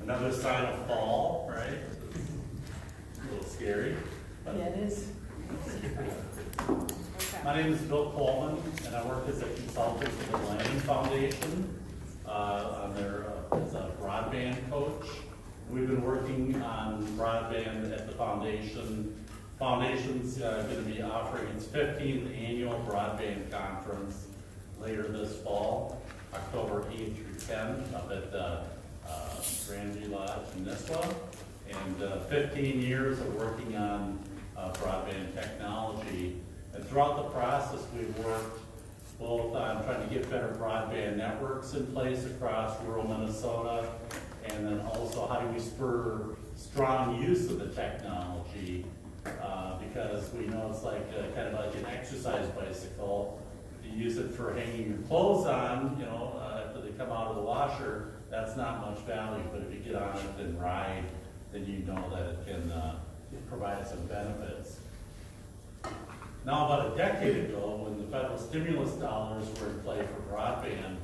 Another sign of fall, right? A little scary. Yeah, it is. My name is Bill Coleman, and I work as a consultant for the Landing Foundation as a broadband coach. We've been working on broadband at the foundation. Foundation's going to be offering its 15th annual broadband conference later this fall, October 8th through 10th, up at Grandview Lodge in Nisswa. And 15 years of working on broadband technology. And throughout the process, we've worked both on trying to get better broadband networks in place across rural Minnesota, and then also how do we spur strong use of the technology, because we know it's like kind of like an exercise bicycle. If you use it for hanging your clothes on, you know, after they come out of the washer, that's not much value. But if you get on it and ride, then you know that it can provide some benefits. Now, about a decade ago, when the federal stimulus dollars were in play for broadband,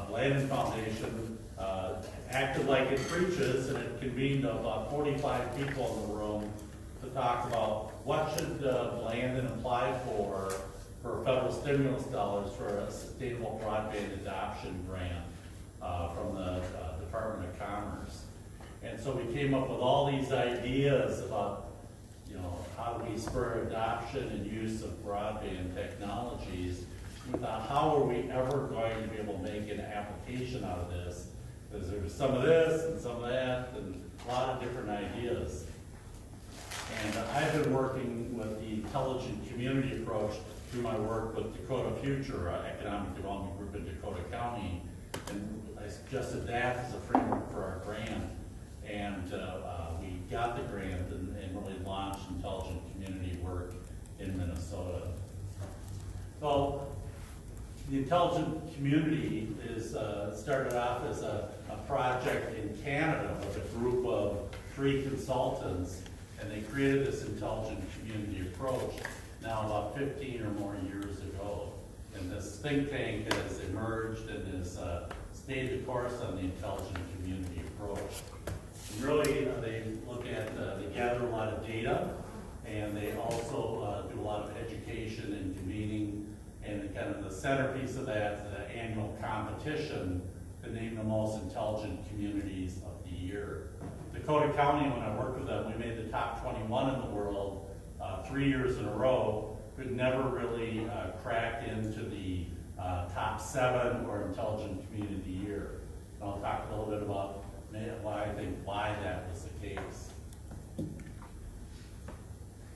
Landing Foundation acted like it preaches, and it convened about 45 people in the room to talk about what should Landon apply for federal stimulus dollars for a sustainable broadband adoption grant from the Department of Commerce. And so we came up with all these ideas about, you know, how do we spur adoption and use of broadband technologies. We thought, how are we ever going to be able to make an application out of this? Because there's some of this and some of that and a lot of different ideas. And I've been working with the intelligent community approach through my work with Dakota Future, economic development group in Dakota County. And I suggested that as a framework for our grant. And we got the grant and really launched intelligent community work in Minnesota. So the intelligent community is started off as a project in Canada with a group of 3 consultants, and they created this intelligent community approach now about 15 or more years ago. And this think tank has emerged and has stayed the course on the intelligent community approach. And really, they look at, they gather a lot of data, and they also do a lot of education and convening, and kind of the centerpiece of that, the annual competition to name the most intelligent communities of the year. Dakota County, when I worked with them, we made the top 21 in the world 3 years in a row. We'd never really cracked into the top 7 or intelligent community of the year. And I'll talk a little bit about why that was the case.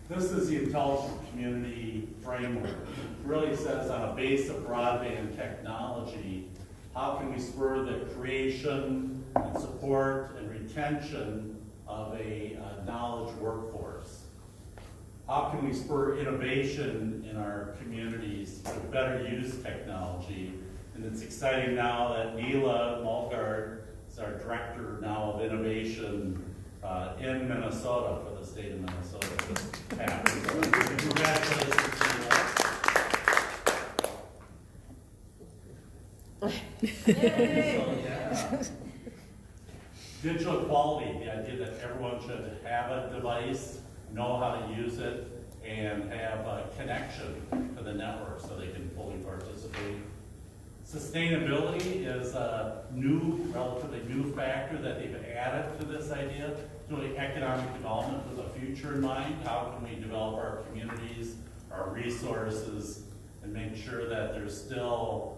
This is the intelligent community framework. It really says on a base of broadband technology, how can we spur the creation and support and retention of a knowledge workforce? How can we spur innovation in our communities to better use technology? And it's exciting now that Neela Mulgard is our Director now of Innovation in Minnesota for the state of Minnesota. Congratulations, Neela. Digital equality, the idea that everyone should have a device, know how to use it, and have a connection to the network so they can fully participate. Sustainability is a relatively new factor that they've added to this idea. It's really economic development with a future in mind. How can we develop our communities, our resources, and make sure that there's still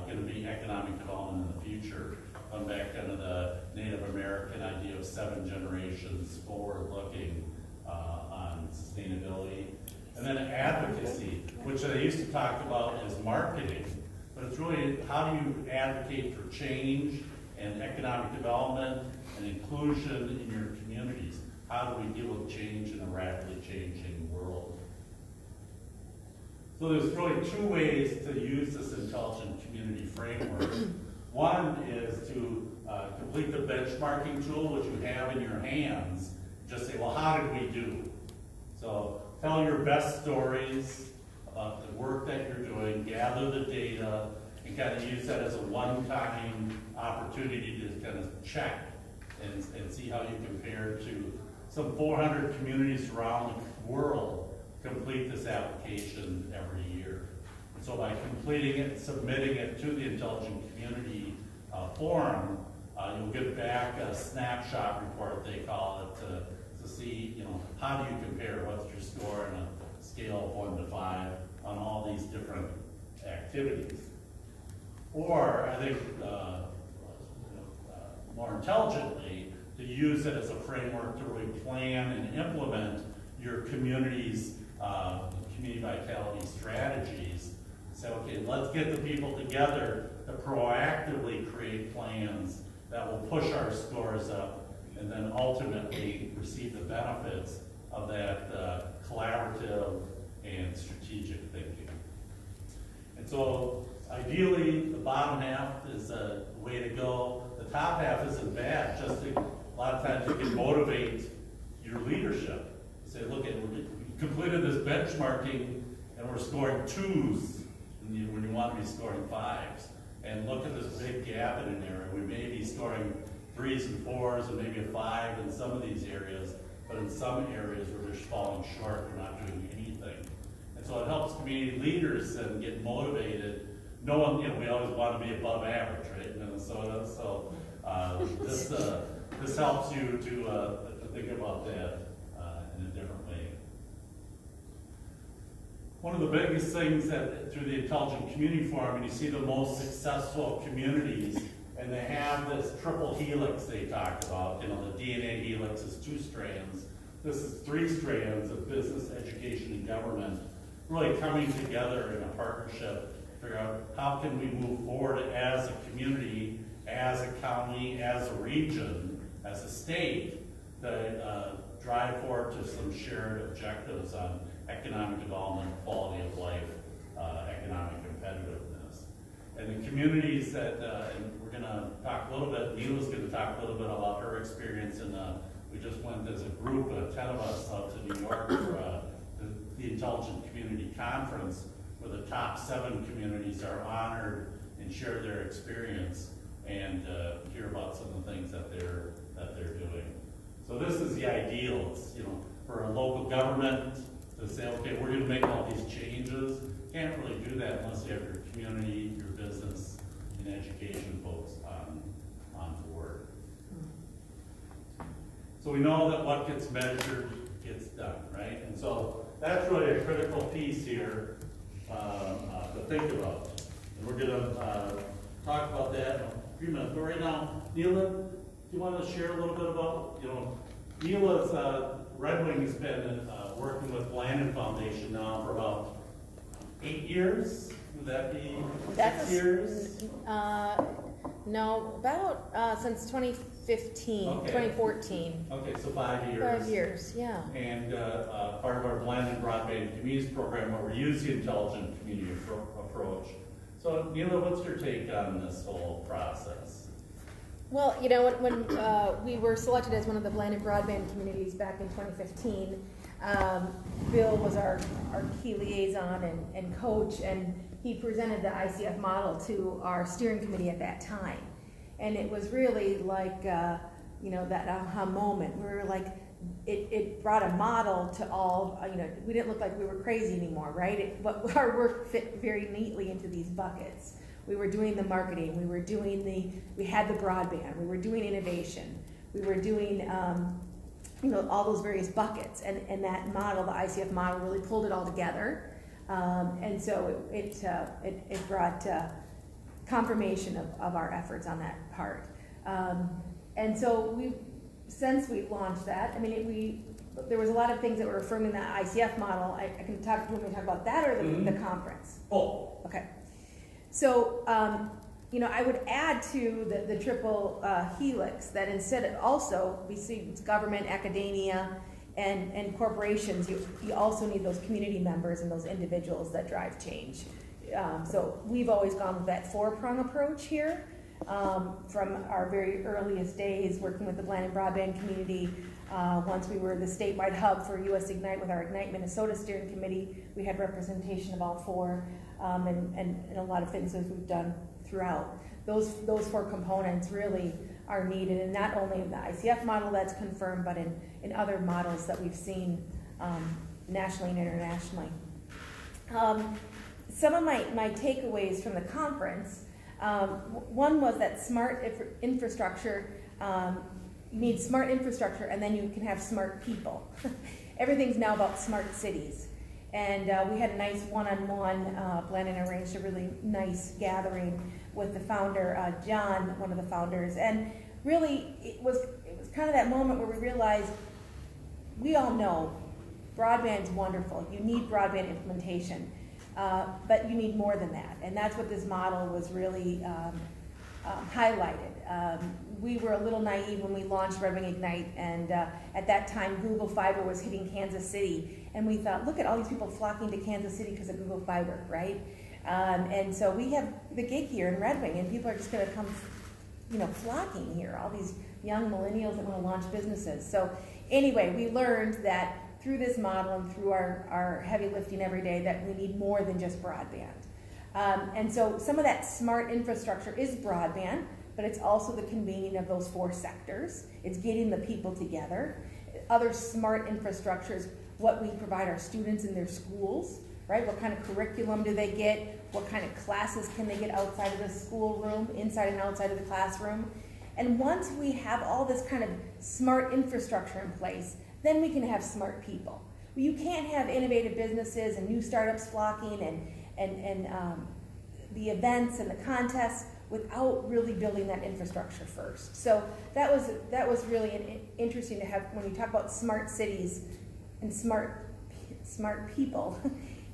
going to be economic development in the future? Going back to the Native American idea of 7 generations forward-looking on sustainability. And then advocacy, which I used to talk about as marketing. But it's really, how do you advocate for change and economic development and inclusion in your communities? How do we deal with change in a rapidly changing world? So there's really 2 ways to use this intelligent community framework. One is to complete the benchmarking tool, which you have in your hands. Just say, well, how did we do? So tell your best stories about the work that you're doing, gather the data, and kind of use that as a one-time opportunity to kind of check and see how you compare to some 400 communities around the world complete this application every year. And so by completing it, submitting it to the Intelligent Community Forum, you'll get back a snapshot report, they call it, to see, you know, how do you compare, what's your score on a scale of 1 to 5 on all these different activities. Or I think more intelligently, to use it as a framework to really plan and implement your community's community vitality strategies. Say, okay, let's get the people together to proactively create plans that will push our scores up and then ultimately receive the benefits of that collaborative and strategic thinking. And so ideally, the bottom half is a way to go. The top half isn't bad. Just a lot of times you can motivate your leadership. Say, look, we completed this benchmarking and we're scoring 2s when you want to be scoring 5s. And look at this big gap in an area. We may be scoring 3s and 4s and maybe a 5 in some of these areas, but in some areas we're just falling short, we're not doing anything. And so it helps community leaders then get motivated. No one, you know, we always want to be above average, right, in Minnesota. So this helps you to think about that in a different way. One of the biggest things that through the Intelligent Community Forum, and you see the most successful communities, and they have this triple helix they talk about. You know, the DNA helix is 2 strands. This is 3 strands of business, education, and government, really coming together in a partnership to figure out how can we move forward as a community, as a county, as a region, as a state, to drive forward to some shared objectives on economic development, quality of life, economic competitiveness. And the communities that, and we're going to talk a little bit, Neela's going to talk a little bit about her experience, and we just went as a group, 10 of us, out to New York for the Intelligent Community Conference, where the top 7 communities are honored and share their experience and hear about some of the things that they're doing. So this is the ideal. It's, you know, for a local government to say, okay, we're going to make all these changes. Can't really do that unless you have your community, your business, and education folks on board. So we know that what gets measured gets done, right? And so that's really a critical piece here to think about. And we're going to talk about that in a few minutes. But right now, Neela, do you want to share a little bit about, you know, Neela's Red Wing has been working with Landon Foundation now for about 8 years. Would that be 6 years? No, about since 2015, Okay. 2014. Okay, so 5 years. 5 years, yeah. And part of our Landon Broadband Communities program, where we use the Intelligent Community approach. So, Neela, what's your take on this whole process? Well, you know, when we were selected as one of the Landon Broadband communities back in 2015, Bill was our key liaison and coach, and he presented the ICF model to our steering committee at that time. And it was really like, you know, that aha moment. We were like, it brought a model to all, you know, we didn't look like we were crazy anymore, right? But our work fit very neatly into these buckets. We were doing the marketing, we had the broadband, we were doing innovation, we were doing, you know, all those various buckets, and that model, the ICF model, really pulled it all together, and so it brought confirmation of our efforts on that part, and so since we launched that, I mean, there was a lot of things that were affirming that ICF model. I can talk when we talk about that or the conference. Oh, okay. So, you know, I would add to the triple helix that instead of also, we see it's government, academia, and corporations, you also need those community members and those individuals that drive change. So we've always gone with that 4-prong approach here. From our very earliest days working with the Landon Broadband community, once we were the statewide hub for US Ignite with our Ignite Minnesota steering committee, we had representation of all 4. And a lot of things that we've done throughout. Those 4 components really are needed, and not only in the ICF model that's confirmed, but in other models that we've seen nationally and internationally. Some of my takeaways from the conference, one was that smart infrastructure, you need smart infrastructure, and then you can have smart people. Everything's now about smart cities. And we had a nice one-on-one, Glenn arranged a really nice gathering with the founder, John, one of the founders. And really, it was kind of that moment where we realized, we all know broadband's wonderful. You need broadband implementation, but you need more than that. And that's what this model was really highlighted. We were a little naive when we launched Red Wing Ignite, and at that time Google Fiber was hitting Kansas City, and we thought, look at all these people flocking to Kansas City because of Google Fiber, right? And so we have the gig here in Red Wing, and people are just going to come, flocking here, all these young millennials that want to launch businesses. So anyway, we learned that through this model and through our heavy lifting every day that we need more than just broadband. And so some of that smart infrastructure is broadband, but it's also the convening of those 4 sectors. It's getting the people together. Other smart infrastructure is what we provide our students in their schools, right? What kind of curriculum do they get? What kind of classes can they get outside of the schoolroom, inside and outside of the classroom? And once we have all this kind of smart infrastructure in place, then we can have smart people. You can't have innovative businesses and new startups flocking and the events and the contests without really building that infrastructure first. So that was really interesting to have when you talk about smart cities and smart people.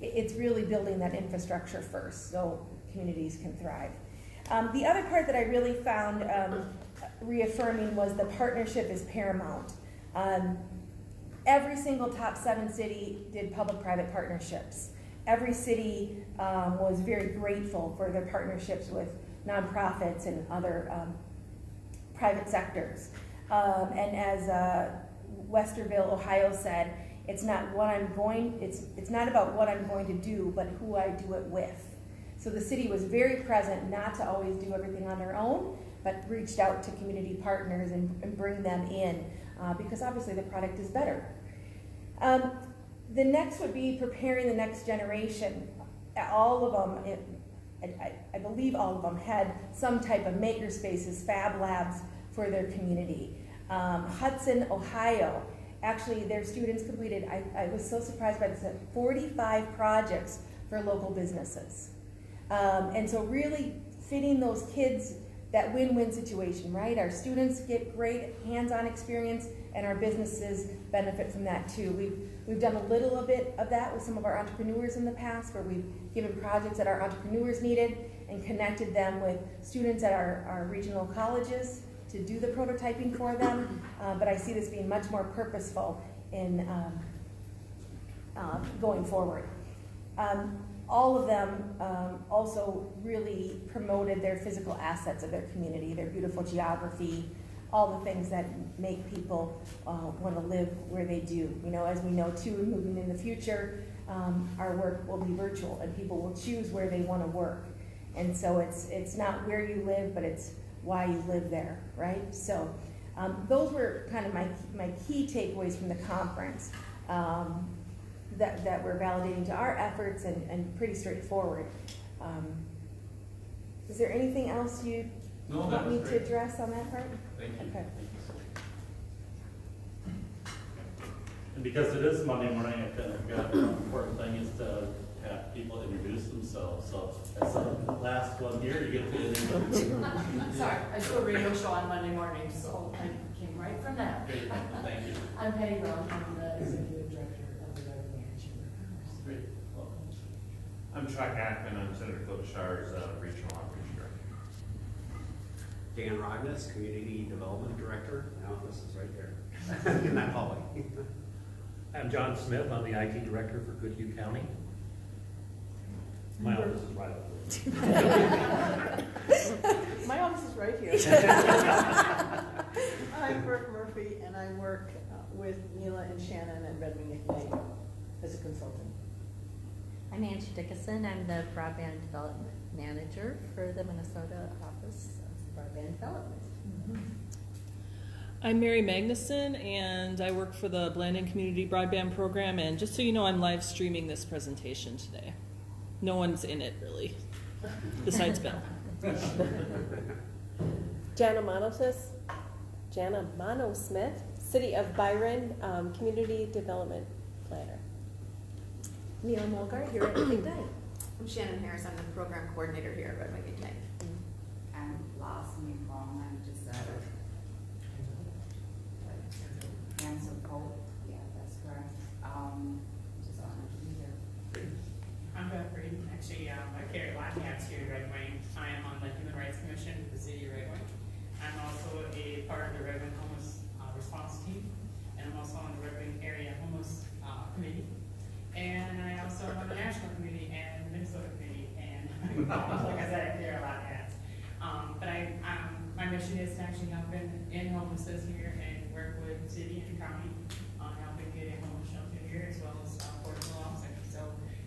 It's really building that infrastructure first so communities can thrive. The other part that I really found reaffirming was the partnership is paramount. Every single top 7 city did public-private partnerships. Every city was very grateful for their partnerships with nonprofits and other private sectors. And as Westerville, Ohio said, it's not about what I'm going to do, but who I do it with. So the city was very present, not to always do everything on their own, but reached out to community partners and bring them in, because obviously the product is better. The next would be preparing the next generation. All of them, I believe all of them had some type of maker spaces, fab labs for their community. Hudson, Ohio, actually their students completed, I was so surprised by this, 45 projects for local businesses. And so really fitting those kids that win-win situation, right? Our students get great hands-on experience and our businesses benefit from that too. We've done a little bit of that with some of our entrepreneurs in the past where we've given projects that our entrepreneurs needed and connected them with students at our regional colleges to do the prototyping for them. But I see this being much more purposeful in going forward. All of them also really promoted their physical assets of their community, their beautiful geography, all the things that make people want to live where they do. As we know too, moving in the future, our work will be virtual and people will choose where they want to work. And so it's not where you live, but it's why you live there, right? So those were kind of my key takeaways from the conference. That we're validating to our efforts and pretty straightforward. Is there anything else you want me to address on that part? Thank you. Okay. Thank you. And because it is Monday morning, I think the important thing is to have people introduce themselves. So as the last one here, you get to introduce. Sorry, I do a radio show on Monday morning, so I came right from that. Great, thank you. I'm Patty Brown, I'm the executive director of the Red Wing Chamber of Commerce. Great, welcome. I'm Chuck Ackman, I'm Senator Klobuchar's regional outreach director. Dan Rogness, Community Development Director. My office is right there in that hallway. I'm John Smith. I'm the IT Director for Goodhue County. My office is right over there. My office is right here. I'm Brooke Murphy, and I work with Mila and Shannon at Red Wing Ignite as a consultant. I'm Angie Dickinson. I'm the Broadband Development Manager for the Minnesota Office of Broadband Development. I'm Mary Magnuson, and I work for the Blanding Community Broadband Program, and just so you know, I'm live streaming this presentation today. No one's in it, really, besides Bill. Jana Mano-Smith, City of Byron, Community Development Planner. Neil Mulgar here at Ignite. I'm Shannon Harris. I'm the program coordinator here at Red Wing Ignite. I'm Blossom Long. I'm just Hands of Hope. Yeah, that's correct. Just honored to be here. I'm Beth Reed. Actually, I carry a lot of hats here at Red Wing. I am on the Human Rights Commission for the City of Red Wing. I'm also a part of the Red Wing Homeless Response Team, and I'm also on the Red Wing Area Homeless Committee. And I also am on the National Committee and the Minnesota Committee. And like I said, I carry a lot of hats. But my mission is to actually help in homelessness here and work with city and county on helping get a homeless shelter here as well as affordable housing. So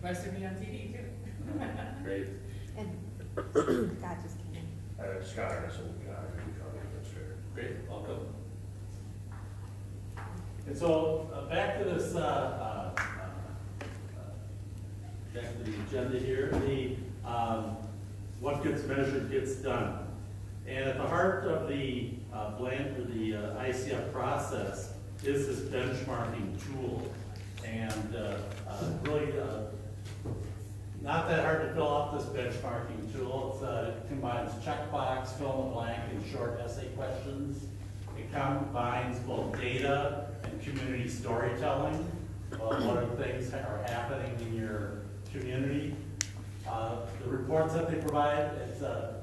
most of me on TV too. Great. And God just came in. Scott Anderson, County Administrator. Great, welcome. And so back to this, back to the agenda here. The what gets measured gets done. And at the heart of the ICF process is this benchmarking tool. And really not that hard to fill out this benchmarking tool. It combines checkbox, fill in the blank, and short essay questions. It combines both data and community storytelling. What are things that are happening in your community? The reports that they provide,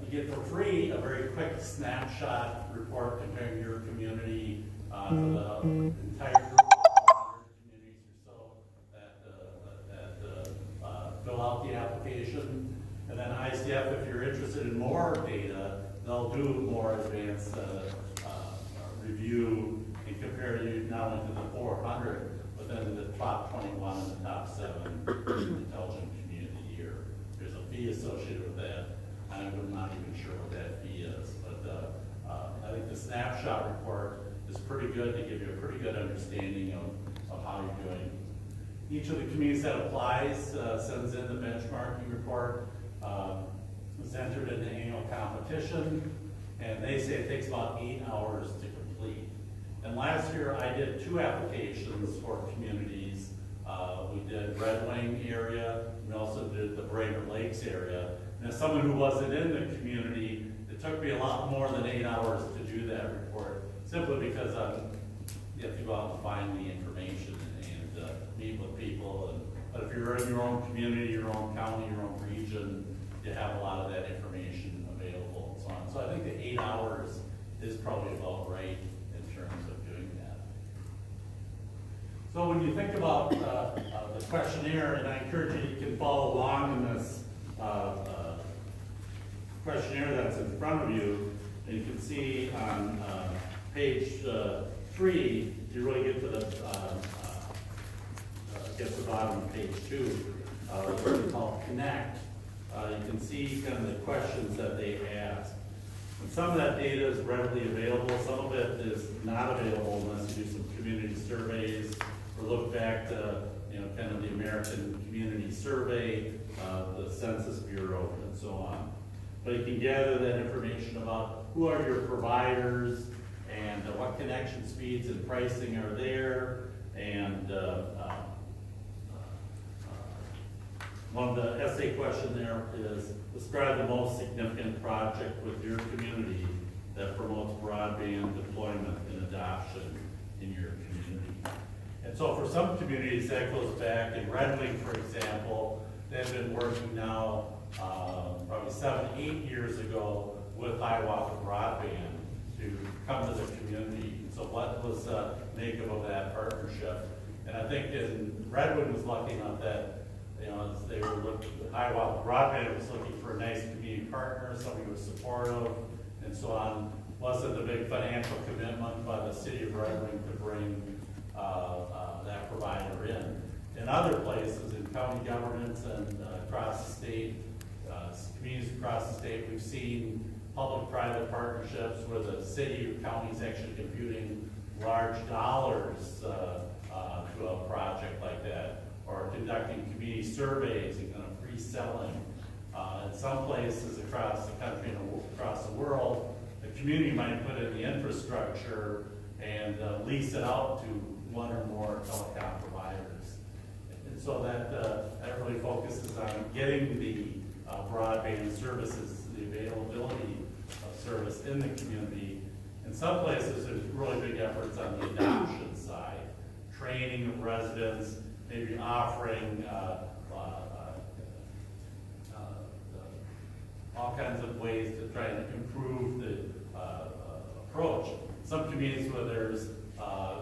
you get for free a very quick snapshot report comparing your community to the entire group of 100 communities or so that fill out the application. And then ICF, if you're interested in more data, they'll do more advanced review and compare you not only to the 400, but then to the top 21 and the top 7 intelligent community year. There's a fee associated with that. I'm not even sure what that fee is, but I think the snapshot report is pretty good to give you a pretty good understanding of how you're doing. Each of the communities that applies sends in the benchmarking report. It's entered in the annual competition, and they say it takes about 8 hours to complete. And last year I did 2 applications for communities. We did Red Wing area, we also did the Brainerd Lakes area. And as someone who wasn't in the community, it took me a lot more than 8 hours to do that report, simply because you have to go out and find the information and meet with people. But if you're in your own community, your own county, your own region, you have a lot of that information available and so on. So I think the 8 hours is probably about right in terms of doing that. So when you think about the questionnaire, and I encourage you can follow along in this questionnaire that's in front of you, and you can see on page 3, you really get to the bottom of page 2, what we call Connect. You can see kind of the questions that they ask. And some of that data is readily available, some of it is not available unless you do some community surveys or look back to kind of the American Community Survey, the Census Bureau, and so on. But you can gather that information about who are your providers and what connection speeds and pricing are there, and one of the essay question there is describe the most significant project with your community that promotes broadband deployment and adoption in your community. And so for some communities that goes back, in Red Wing, for example, they've been working now probably 7, 8 years ago with Hiawatha Broadband to come to the community. So what was the makeup of that partnership? And I think Red Wing was lucky enough that as they were looking, Hiawatha Broadband was looking for a nice community partner, somebody who was supportive, and so on. Wasn't a big financial commitment by the city of Red Wing to bring that provider in. In other places, in county governments and across the state, communities across the state, we've seen public-private partnerships where the city or county is actually computing large dollars to a project like that, or conducting community surveys and kind of pre-selling. In some places across the country and across the world, the community might put in the infrastructure and lease it out to one or more telecom providers. And so that really focuses on getting the broadband services, the availability of service in the community. In some places, there's really big efforts on the adoption side, training of residents, maybe offering all kinds of ways to try and improve the approach. Some communities where there's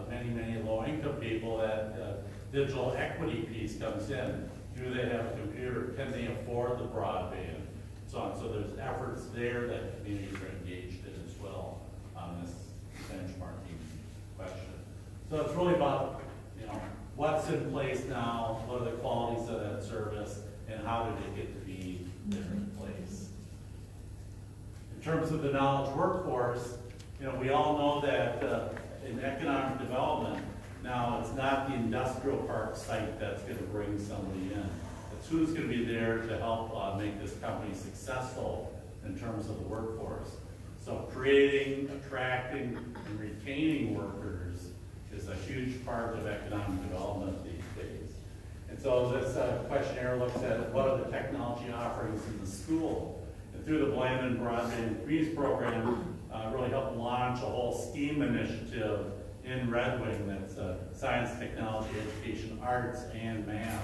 many low-income people, that digital equity piece comes in. Do they have a computer? Can they afford the broadband? So on. So there's efforts there that communities are engaged in as well on this benchmarking question. So it's really about, what's in place now, what are the qualities of that service, and how did it get to be there in place. In terms of the knowledge workforce, we all know that in economic development, now it's not the industrial park site that's going to bring somebody in. It's who's going to be there to help make this company successful in terms of the workforce. So creating, attracting, and retaining workers is a huge part of economic development these days. And so this questionnaire looks at what are the technology offerings in the school. And through the Blandon Broadband Communities Program, really helped launch a whole STEAM initiative in Red Wing that's science, technology, education, arts, and math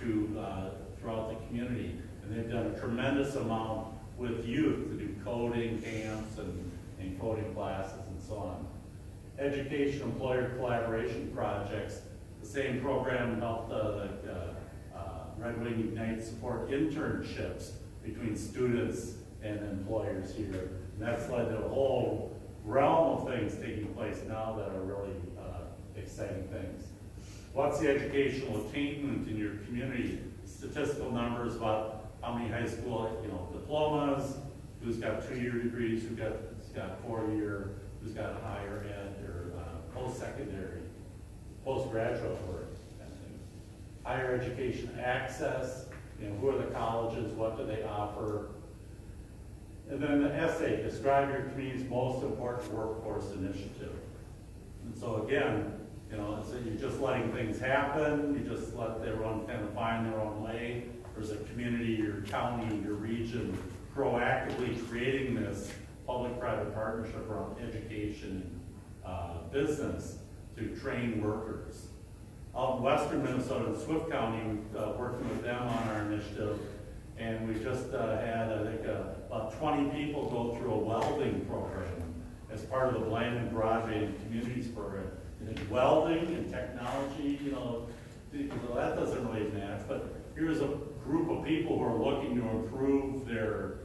throughout the community. And they've done a tremendous amount with youth to do coding camps and coding classes and so on. Education, employer collaboration projects. The same program helped the Red Wing Ignite support internships between students and employers here. And that's led to a whole realm of things taking place now that are really exciting things. What's the educational attainment in your community? Statistical numbers about how many high school diplomas, who's got 2-year degrees, who's got 4-year, who's got higher ed or post-secondary, postgraduate work. Higher education access, who are the colleges, what do they offer? And then the essay, describe your community's most important workforce initiative. And so again, so you're just letting things happen, you just let everyone kind of find their own way. There's a community, your county, your region, proactively creating this public-private partnership around education and business to train workers. Out in western Minnesota, in Swift County, working with them on our initiative, and we just had, I think, about 20 people go through a welding program as part of the Blandon Broadband Communities Program. And welding and technology, that doesn't really match, but here's a group of people who are looking to improve their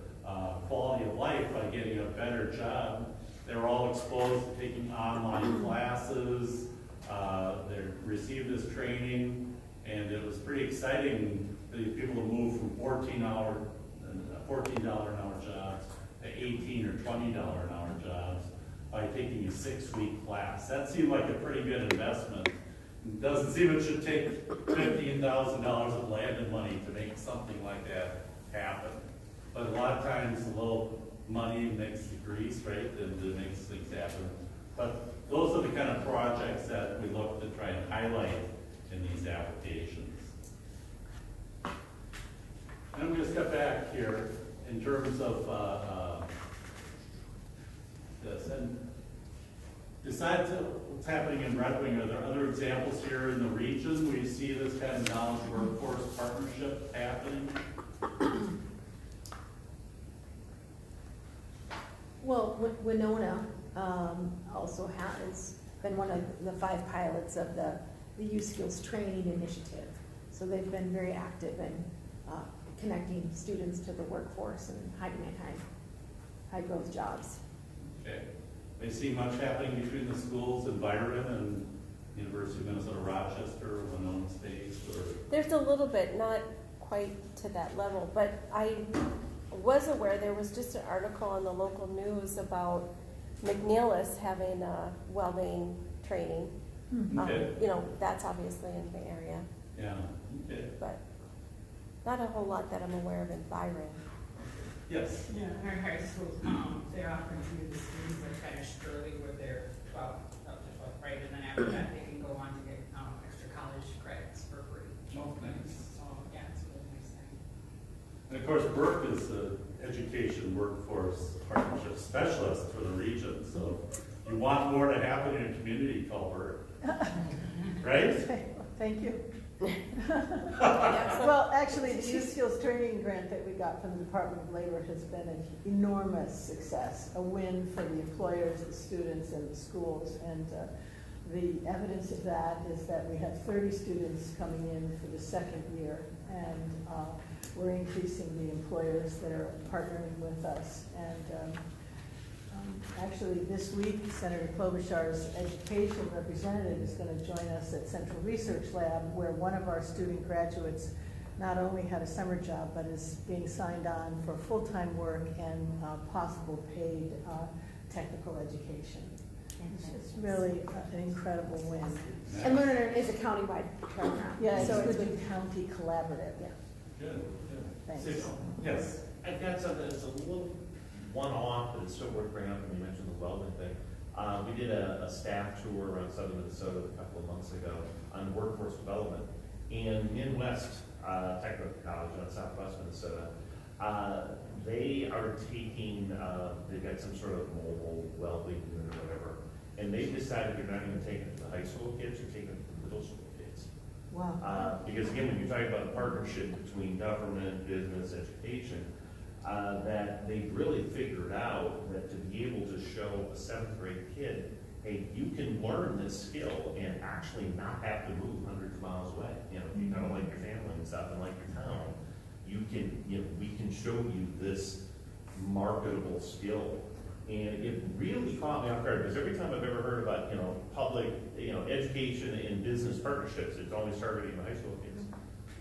quality of life by getting a better job. They're all exposed to taking online classes, they received this training, and it was pretty exciting for these people to move from $14 an hour jobs to $18 or $20 an hour jobs by taking a 6-week class. That seemed like a pretty good investment. It doesn't seem it should take $15,000 of landed money to make something like that happen. But a lot of times a little money makes the grease, right, and it makes things happen. But those are the kind of projects that we look to try and highlight in these applications. And I'm going to step back here in terms of this. And besides what's happening in Red Wing, are there other examples here in the region where you see this kind of knowledge workforce partnership happening? Well, Winona also has been one of the 5 pilots of the Youth Skills Training Initiative. So they've been very active in connecting students to the workforce and high-demand, high-growth jobs. Okay. Do you see much happening between the schools in Byron and University of Minnesota Rochester, Winona State? Or? There's a little bit, not quite to that level, but I was aware, there was just an article on the local news about McNeilis having welding training. Okay. You know, that's obviously in the area, Yeah, okay. but not a whole lot that I'm aware of in Byron. Yes. Yeah, our high school, they're offering to the students that finish early with their 12, up to 12, right? And then after that, they can go on to get extra college credits for free. Oh, nice. So, yeah, it's a really nice thing. And of course, Burke is the education workforce partnership specialist for the region, so you want more to happen in your community, call Burke. Right? Thank you. Well, actually, the Youth Skills Training Grant that we got from the Department of Labor has been an enormous success, a win for the employers, the students, and the schools. And the evidence of that is that we have 30 students coming in for the second year, and we're increasing the employers that are partnering with us. And actually, this week, Senator Klobuchar's education representative is going to join us at Central Research Lab, where one of our student graduates not only had a summer job, but is being signed on for full-time work and possible paid technical education. It's really an incredible win. And Learner is a countywide program. Yeah, so it's it's with the county collaborative. Yeah. Good, Thanks. good. Yes. I've got something that's a little one-off, but it's still worth bringing up when you mentioned the welding thing. We did a staff tour around southern Minnesota a couple of months ago on workforce development. And Midwest Technical College on southwest Minnesota, they are taking, they've got some sort of mobile welding unit or whatever, and they've decided they're not even taking it to the high school kids, they're taking it to the middle school kids. Wow. Because again, when you're talking about a partnership between government, business, education, that they really figured out that to be able to show a 7th grade kid, hey, you can learn this skill and actually not have to move hundreds of miles away. You know, if you kind of like your family and stuff and like your town, you can, you know, we can show you this marketable skill. And it really caught me off guard, because every time I've ever heard about, you know, public, you know, education and business partnerships, it's always targeting the high school kids.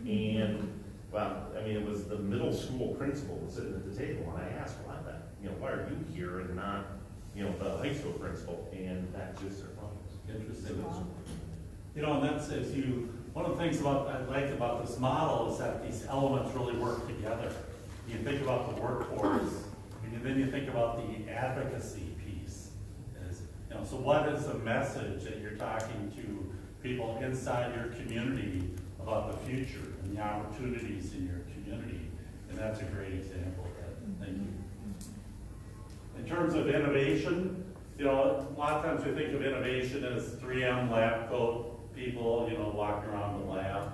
And well, I mean, it was the middle school principal sitting at the table, and I asked, why that? You know, why are you here and not, you know, the high school principal? And that's just their focus. Interesting. You know, and that's, if you, one of the things I like about this model is that these elements really work together. You think about the workforce, and then you think about the advocacy piece. You know, so what is the message that you're talking to people inside your community about the future and the opportunities in your community? And that's a great example of that. Thank you. In terms of innovation, you know, a lot of times we think of innovation as 3M lab coat people, you know, walking around the lab.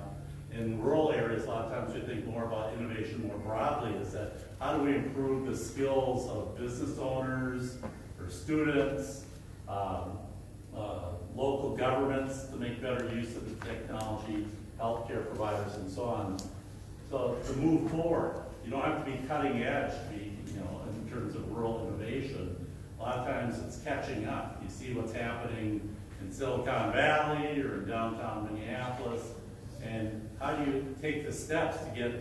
In rural areas, a lot of times we think more about innovation more broadly, is that how do we improve the skills of business owners or students, local governments to make better use of the technology, healthcare providers, and so on. So to move forward, you don't have to be cutting edge to be, you know, in terms of rural innovation. A lot of times it's catching up. You see what's happening in Silicon Valley or in downtown Minneapolis, and how do you take the steps to get,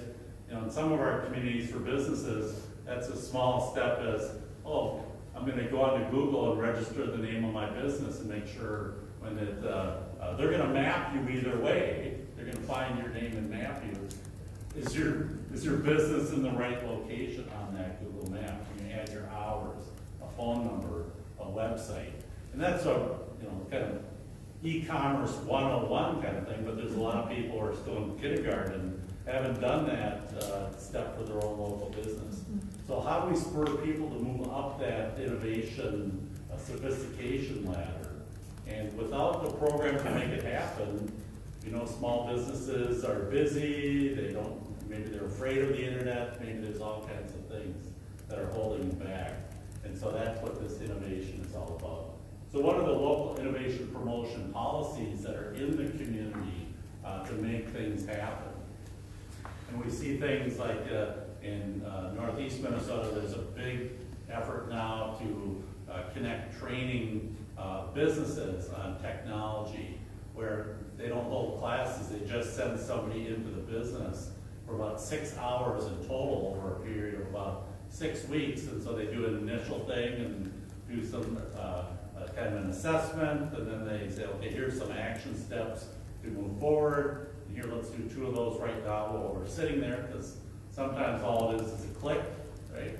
you know, in some of our communities for businesses, that's a small step as, oh, I'm going to go onto Google and register the name of my business and make sure when it, they're going to map you either way. They're going to find your name and map you. Is your business in the right location on that Google map? You can add your hours, a phone number, a website. And that's a, you know, kind of e-commerce 101 kind of thing, but there's a lot of people who are still in kindergarten and haven't done that step for their own local business. So how do we spur people to move up that innovation, sophistication ladder? And without the program to make it happen, you know, small businesses are busy, they don't, maybe they're afraid of the internet, maybe there's all kinds of things that are holding them back. And so that's what this innovation is all about. So what are the local innovation promotion policies that are in the community to make things happen? And we see things like in Northeast Minnesota, there's a big effort now to connect training businesses on technology, where they don't hold classes, they just send somebody into the business for about 6 hours in total over a period of about 6 weeks. And so they do an initial thing and do some kind of an assessment, and then they say, okay, here's some action steps to move forward. And here, let's do 2 of those right now while we're sitting there, because sometimes all it is a click, right?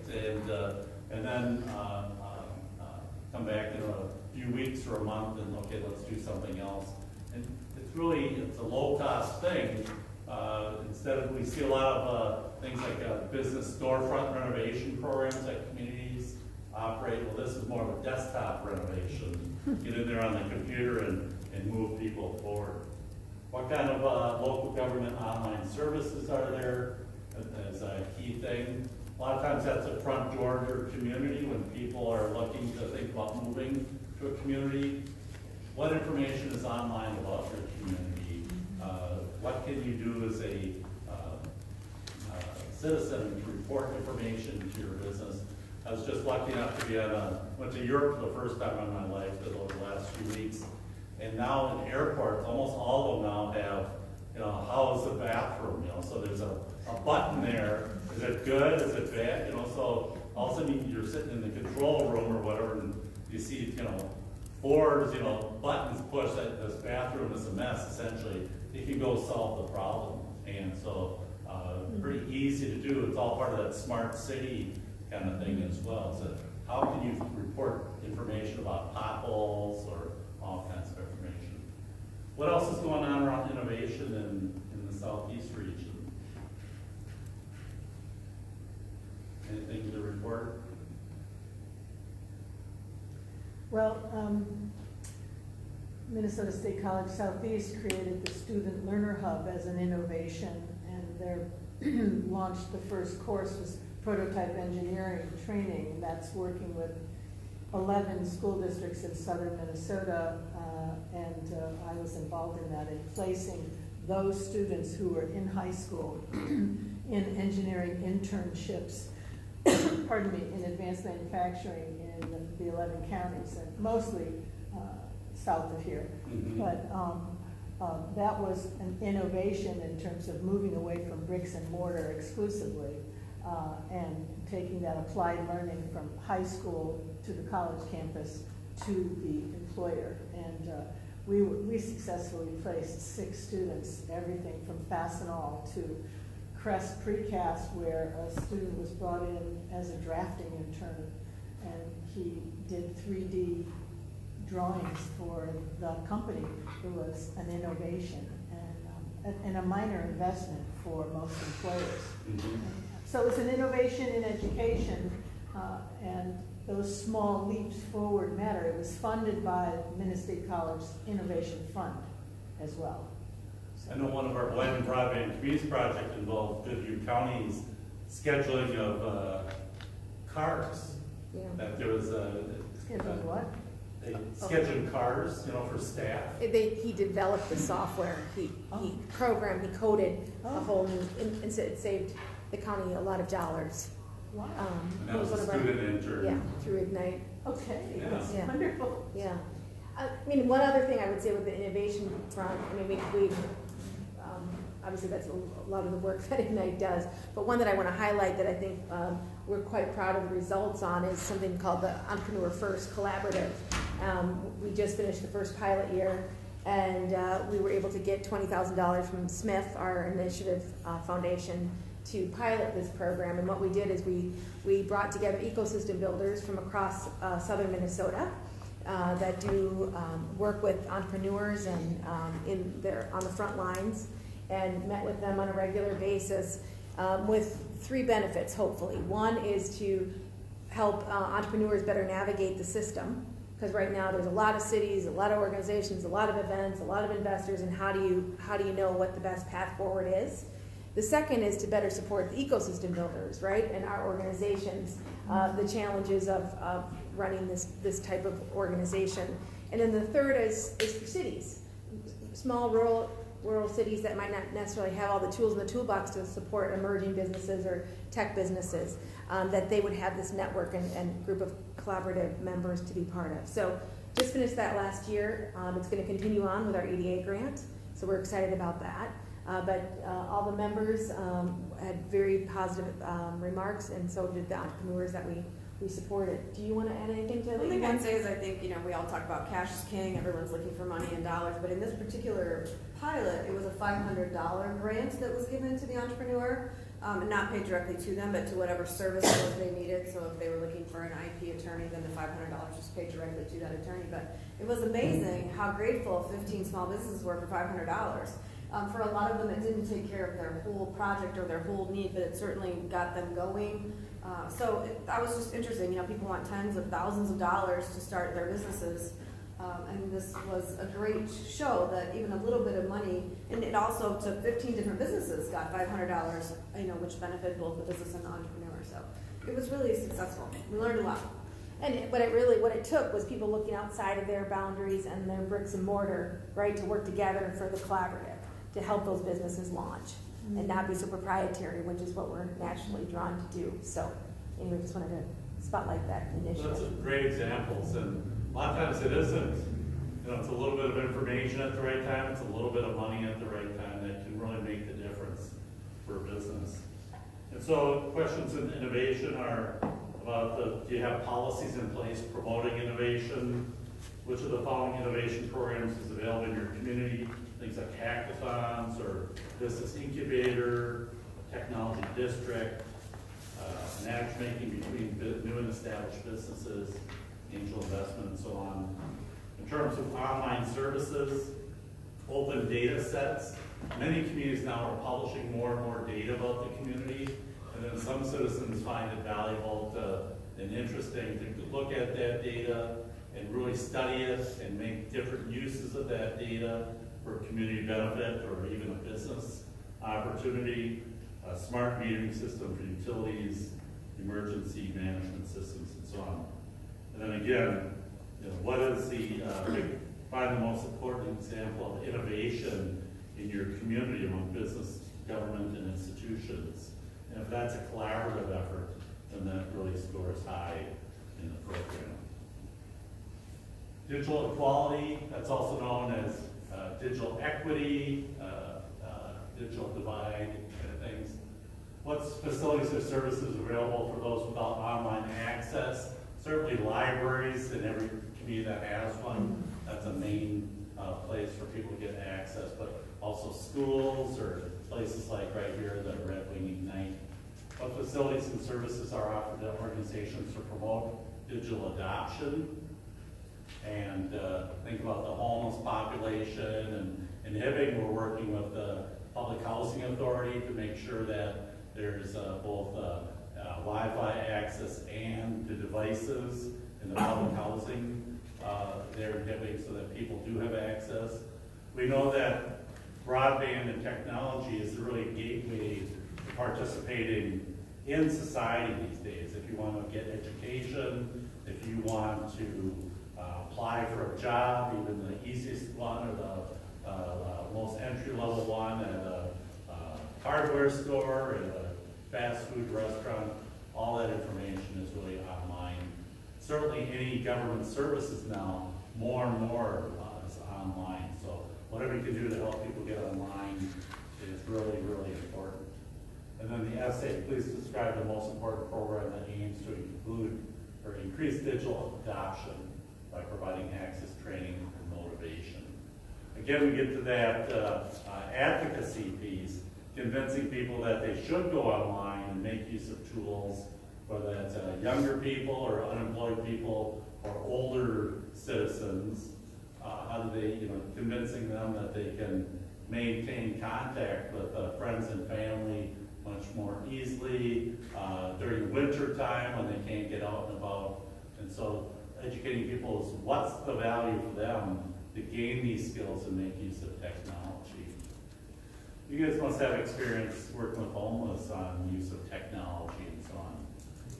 And then come back in a few weeks or a month and, okay, let's do something else. And it's a low-cost thing. Instead of, we see a lot of things like business storefront renovation programs that communities operate. Well, this is more of a desktop renovation. Get in there on the computer and move people forward. What kind of local government online services are there as a key thing? A lot of times that's a front door to your community when people are looking to think about moving to a community. What information is online about your community? What can you do as a citizen to report information to your business? I was just lucky enough to be went to Europe for the first time in my life over the last few weeks. And now in airports, almost all of them now have, how is the bathroom? So there's a button there. Is it good? Is it bad? So all of a sudden you're sitting in the control room or whatever, and you see, 4, buttons pushed that this bathroom is a mess, essentially. You can go solve the problem. And so pretty easy to do. It's all part of that smart city kind of thing as well. So how can you report information about potholes or all kinds of information? What else is going on around innovation in the Southeast region? Anything to report? Well, Minnesota State College Southeast created the Student Learner Hub as an innovation, and they launched the first course was prototype engineering training, and that's working with 11 school districts in southern Minnesota, and I was involved in that, in placing those students who were in high school in engineering internships, pardon me, in advanced manufacturing in the 11 counties, and mostly south of here. Mm-hmm. But that was an innovation in terms of moving away from bricks and mortar exclusively and taking that applied learning from high school to the college campus to the employer. And we successfully placed 6 students, everything from Fastenal to Crest Precast, where a student was brought in as a drafting intern, and he did 3D drawings for the company. It was an innovation and a minor investment for most employers. Mm-hmm. So it's an innovation in education, and those small leaps forward matter. It was funded by Minnesota State College Innovation Fund as well. I know one of our Blind and Broadband Communities project involved Goodview County's scheduling of cars. Yeah. That there was Scheduling what? they scheduled cars, for staff. He developed the software. He programmed, he coded a whole new, and so it saved the county a lot of dollars. Wow. And that was one a of our- student intern. Yeah, through Ignite. Okay, Yeah. that's Yeah. wonderful. Yeah. I mean, one other thing I would say with the innovation front, I mean, we obviously that's a lot of the work that Ignite does, but one that I want to highlight that I think we're quite proud of the results on is something called the Entrepreneur First Collaborative. We just finished the first pilot year, and we were able to get $20,000 from Smith, our initiative foundation, to pilot this program. And what we did is we brought together ecosystem builders from across southern Minnesota that do work with entrepreneurs and on the front lines, and met with them on a regular basis with 3 benefits, hopefully. One is to help entrepreneurs better navigate the system, because right now there's a lot of cities, a lot of organizations, a lot of events, a lot of investors, and how do you know what the best path forward is? The second is to better support the ecosystem builders, right, and our organizations, the challenges of running this type of organization. And then the third is for cities, small rural cities that might not necessarily have all the tools in the toolbox to support emerging businesses or tech businesses, that they would have this network and group of collaborative members to be part of. So just finished that last year. It's going to continue on with our EDA grant, so we're excited about that. But all the members had very positive remarks, and so did the entrepreneurs that we supported. Do you want to add anything to that? The only thing I'd say is I think, we all talk about cash is king, everyone's looking for money and dollars, but in this particular pilot, it was a $500 grant that was given to the entrepreneur, and not paid directly to them, but to whatever services they needed. So if they were looking for an IP attorney, then the $500 was paid directly to that attorney. But it was amazing how grateful 15 small businesses were for $500. For a lot of them, it didn't take care of their whole project or their whole need, but it certainly got them going. That was just interesting. People want tens of thousands of dollars to start their businesses. And this was a great show that even a little bit of money, and it also took 15 different businesses got $500, which benefited both the business and the entrepreneur. So it was really successful. We learned a lot. And what it took was people looking outside of their boundaries and their bricks and mortar, right, to work together for the collaborative, to help those businesses launch and not be so proprietary, which is what we're naturally drawn to do. So anyway, just wanted to spotlight that initiative. That's some great examples, and a lot of times it isn't. It's a little bit of information at the right time, it's a little bit of money at the right time that can really make the difference for a business. And so questions in innovation are about do you have policies in place promoting innovation? Which of the following innovation programs is available in your community? Things like hackathons or business incubator, technology district, matchmaking between new and established businesses, angel investment, and so on. In terms of online services, open data sets. Many communities now are publishing more and more data about the community, and then some citizens find it valuable and interesting to look at that data and really study it and make different uses of that data for community benefit or even a business opportunity. A smart metering system for utilities, emergency management systems, and so on. And then again, what is find the most important example of innovation in your community among business, government, and institutions? And if that's a collaborative effort, then that really scores high in the program. Digital equality, that's also known as digital equity, digital divide kind of things. What facilities or services are available for those without online access? Certainly libraries in every community that has one. That's a main place for people to get access, but also schools or places like right here, the Red Wing Ignite. What facilities and services are offered to organizations to promote digital adoption? And think about the homeless population. And in Hibbing, we're working with the Public Housing Authority to make sure that there's both Wi-Fi access and the devices in the public housing there in Hibbing so that people do have access. We know that broadband and technology is really a gateway to participating in society these days. If you want to get education, if you want to apply for a job, even the easiest one or the most entry-level one at a hardware store, at a fast food restaurant, all that information is really online. Certainly any government services now, more and more is online. So whatever you can do to help people get online is really, really important. And then the essay, please describe the most important program that aims to include or increase digital adoption by providing access, training, and motivation. Again, we get to that advocacy piece, convincing people that they should go online and make use of tools, whether that's younger people or unemployed people or older citizens. How do they, convincing them that they can maintain contact with friends and family much more easily during winter time when they can't get out and about. And so educating people is what's the value for them to gain these skills and make use of technology. You guys must have experience working with homeless on use of technology and so on.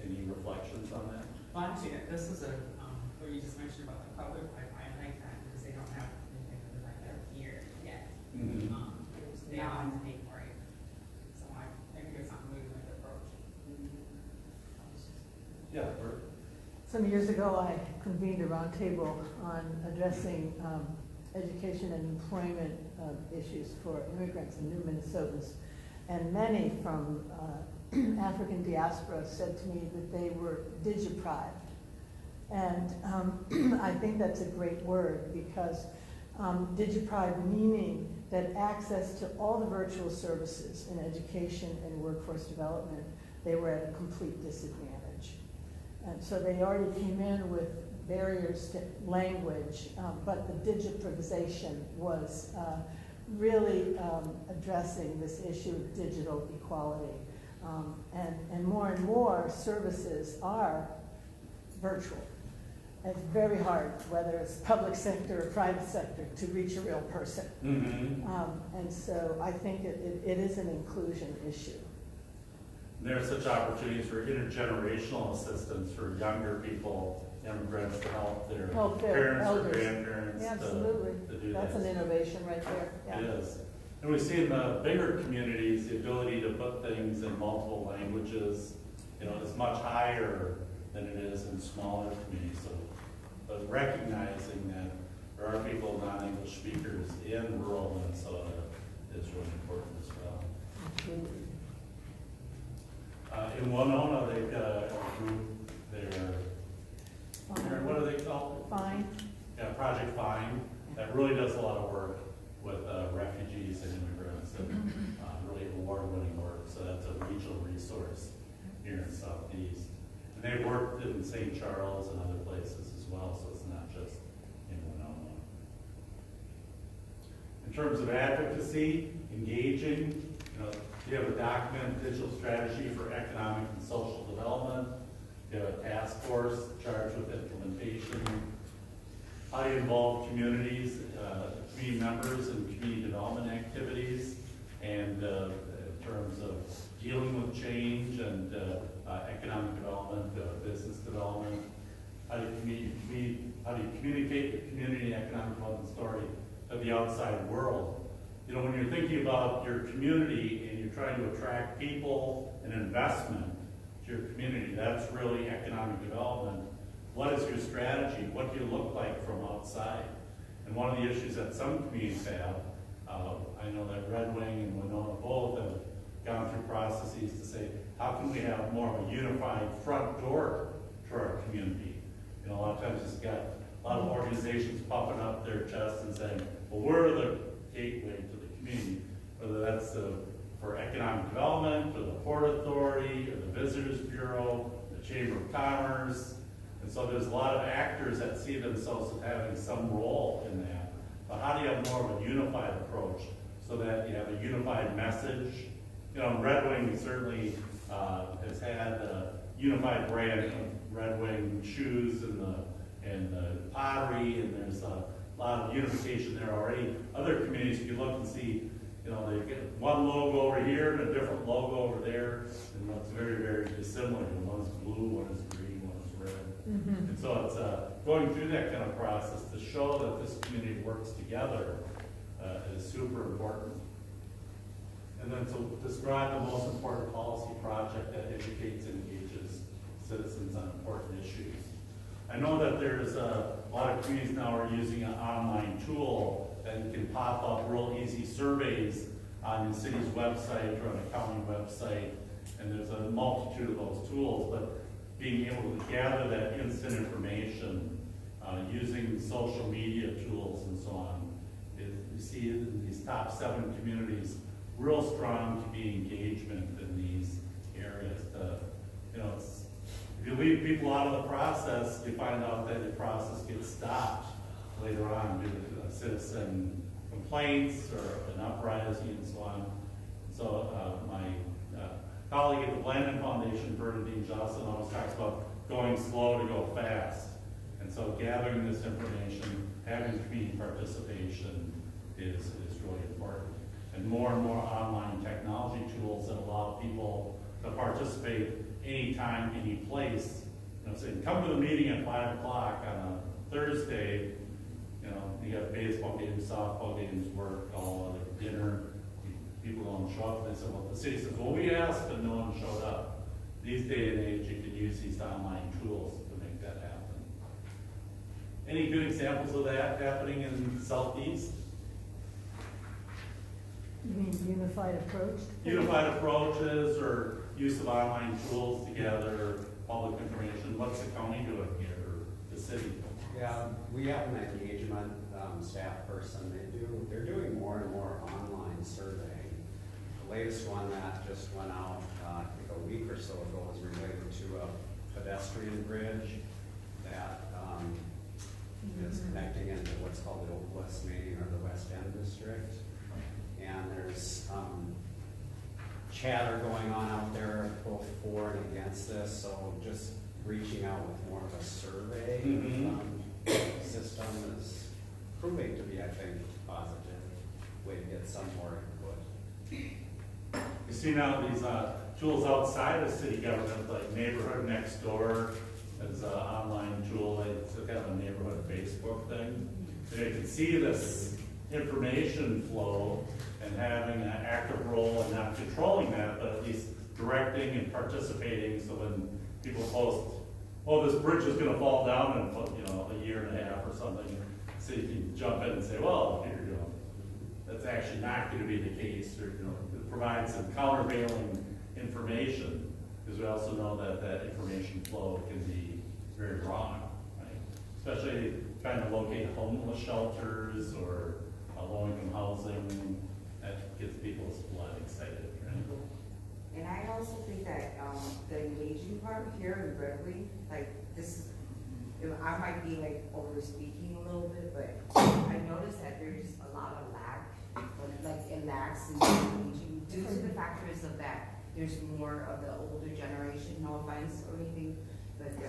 Any reflections on that? Well, actually, this is what you just mentioned about the public Wi-Fi. I like that because they don't have anything like that here yet. Mm-hmm. They all have to pay for it. So I think it's not moving with the approach. Yeah, Bert. Some years ago, I convened a roundtable on addressing education and employment issues for immigrants and new Minnesotans. And many from African diaspora said to me that they were digiprived. And I think that's a great word, because digiprived meaning that access to all the virtual services in education and workforce development, they were at a complete disadvantage. And so they already came in with barriers to language, but the digitization was really addressing this issue of digital equality. And more services are virtual. It's very hard, whether it's public sector or private sector, to reach a real person. Mm-hmm. And so I think it is an inclusion issue. There are such opportunities for intergenerational assistance for younger people, immigrants, to help their parents or elders. grandparents Yeah, absolutely. to do That's this. an innovation right there. Yeah. It is. And we see in the bigger communities, the ability to put things in multiple languages, is much higher than it is in smaller communities. So, but recognizing that there are people, non-English speakers in rural Minnesota, is really important as well. Absolutely. In Winona, they've got a group there. What are they called? Fine. Yeah, Project Find, that really does a lot of work with refugees and immigrants, and really award-winning work. So that's a regional resource here in Southeast. And they've worked in St. Charles and other places as well, so it's not just in Winona. In terms of advocacy, engaging, you have a document, digital strategy for economic and social development. You have a task force charged with implementation. How do you involve communities, community members in community development activities, and in terms of dealing with change and economic development, business development? How do you communicate the community and economic development story to the outside world? When you're thinking about your community and you're trying to attract people and investment to your community, that's really economic development. What is your strategy? What do you look like from outside? And one of the issues that some communities have, I know that Red Wing and Winona both have gone through processes to say, how can we have more of a unified front door to our community? A lot of times it's got a lot of organizations pumping up their chests and saying, well, we're the gateway to the community, whether that's for economic development, or the Port Authority, or the Visitors Bureau, the Chamber of Commerce. And so there's a lot of actors that see themselves as having some role in that. But how do you have more of a unified approach so that you have a unified message? Red Wing certainly has had a unified brand of Red Wing shoes and the pottery, and there's a lot of unification there already. Other communities, if you look and see, they get one logo over here and a different logo over there, and it's very, very dissimilar. One is blue, one is green, one is red. Mm-hmm. And so it's going through that kind of process to show that this community works together is super important. And then to describe the most important policy project that educates and engages citizens on important issues. I know that there's a lot of communities now are using an online tool that you can pop up real easy surveys on the city's website or on a county website, and there's a multitude of those tools, but being able to gather that instant information using social media tools and so on, you see in these top 7 communities, real strong community engagement in these areas. If you leave people out of the process, you find out that the process gets stopped later on due to citizen complaints or an uprising and so on. So my colleague at the Blandon Foundation, Bernadine Johnson, always talks about going slow to go fast. And so gathering this information, having community participation is really important. And more online technology tools that allow people to participate anytime, any place. Saying, come to the meeting at 5 o'clock on a Thursday. You got baseball games, softball games, work, all other dinner. People don't show up. They say, well, the city says, well, we asked and no one showed up. These day and age, you can use these online tools to make that happen. Any good examples of that happening in Southeast? You mean unified approach? Unified approaches or use of online tools to gather public information? What's the county doing here, or the city? Yeah, we have an engagement staff person. They're doing more and more online surveying. The latest one that just went out, I think a week or so ago, was related to a pedestrian bridge that is connecting into what's called the Old West Main or the West End District. And there's chatter going on out there both for and against this, so just reaching out with more of a survey system is proving to be, I think, positive way to get some more input. You see now these tools outside of city government, like Neighborhood Next Door is an online tool. It's kind of a neighborhood Facebook thing. And you can see this information flow and having an active role and not controlling that, but at least directing and participating. So when people post, oh, this bridge is gonna fall down in a year and a half or something, so you can jump in and say, well, here, that's actually not gonna be the case, or it provides some countervailing information, because we also know that that information flow can be very wrong, right? Especially trying to locate homeless shelters or low-income housing, that gets people's blood excited, right? And I also think that the engaging part here in Berkeley, like this, I might be like over speaking a little bit, but I noticed that there's a lot of lack, like it lacks in engaging due to the factors of that. There's more of the older generation, no offense or anything, but the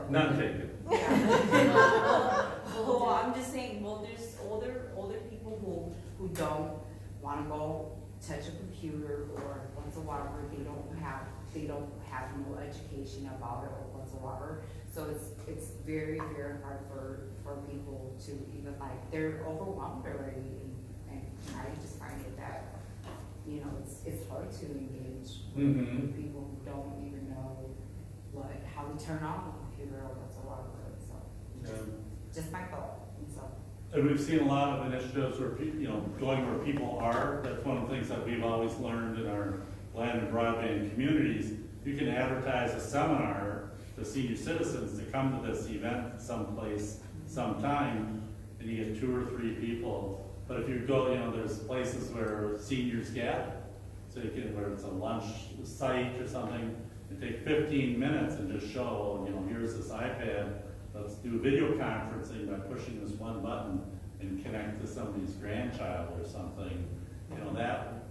None taken. Yeah. Well, I'm just saying, well, there's older people who don't want to go touch a computer or whatsoever. They don't have no education about it or whatsoever. So it's very, very hard for people to even they're overwhelmed already, and I just find it that it's hard to engage with people who don't even know how to turn on a computer or whatsoever. So just my thought. And we've seen a lot of initiatives where going where people are. That's one of the things that we've always learned in our land and broadband communities. You can advertise a seminar to senior citizens to come to this event someplace, sometime, and you get 2 or 3 people. But if you go, there's places where seniors gather. So you can, where it's a lunch site or something, and take 15 minutes and just show, here's this iPad. Let's do video conferencing by pushing this one button and connect to somebody's grandchild or something. That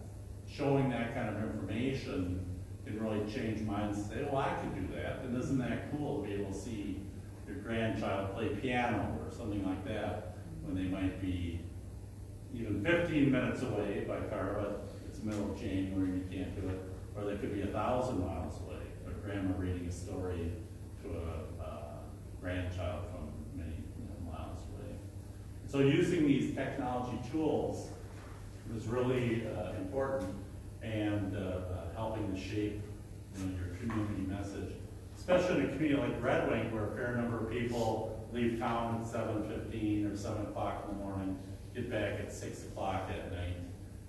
showing that kind of information can really change minds and say, I could do that. And isn't that cool to be able to see your grandchild play piano or something like that when they might be even 15 minutes away by car, but it's the middle of January and you can't do it. Or they could be 1,000 miles away, but grandma reading a story to a grandchild from many miles away. So using these technology tools is really important, and helping to shape your community message, especially in a community like Red Wing, where a fair number of people leave town at 7:15 or 7 o'clock in the morning, get back at 6 o'clock at night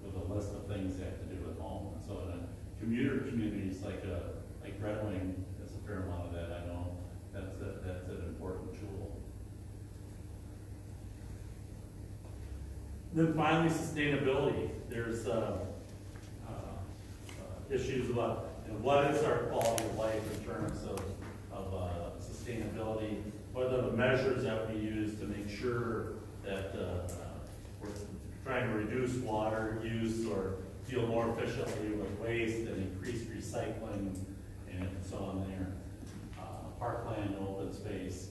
with a list of things they have to do at home. And so in a commuter communities like Red Wing, there's a fair amount of that. I know that's an important tool. Then finally, sustainability. There's issues about what is our quality of life in terms of sustainability. What are the measures that we use to make sure that we're trying to reduce water use or deal more efficiently with waste and increase recycling and so on there. Parkland, open space.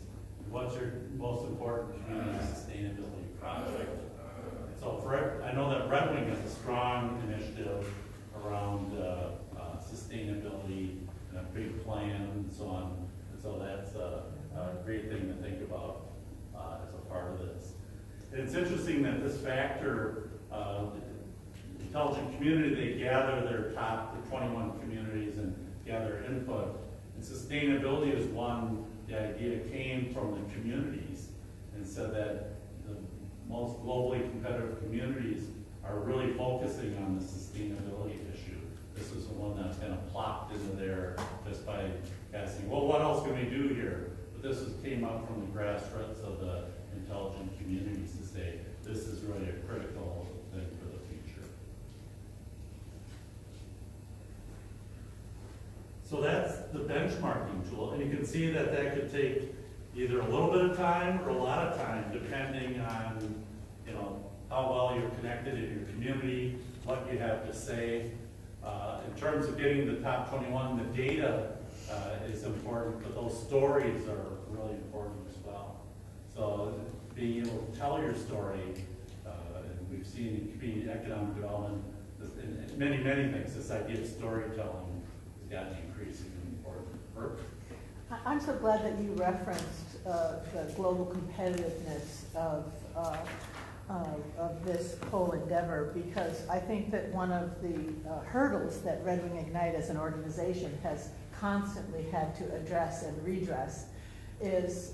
What's your most important community sustainability project? So I know that Red Wing has a strong initiative around sustainability and a big plan and so on. And so that's a great thing to think about as a part of this. And it's interesting that this factor, intelligent community, they gather their top 21 communities and gather input. And sustainability is one. The idea came from the communities, and and said that the most globally competitive communities are really focusing on the sustainability issue. This is the one that's kind of plopped into there just by asking, well, what else can we do here? But this came out from the grassroots of the intelligent communities to say, this is really a critical thing for the future. So that's the benchmarking tool, and you can see that that could take either a little bit of time or a lot of time, depending on, you know, how well you're connected in your community, what you have to say. In terms of getting the top 21, the data is important, but those stories are really important as well. So being able to tell your story, and we've seen in community economic development, in many, many things, this idea of storytelling has gotten increasingly important. Herb? I'm so glad that you referenced the global competitiveness of this whole endeavor, because I think that one of the hurdles that Red Wing Ignite as an organization has constantly had to address and redress is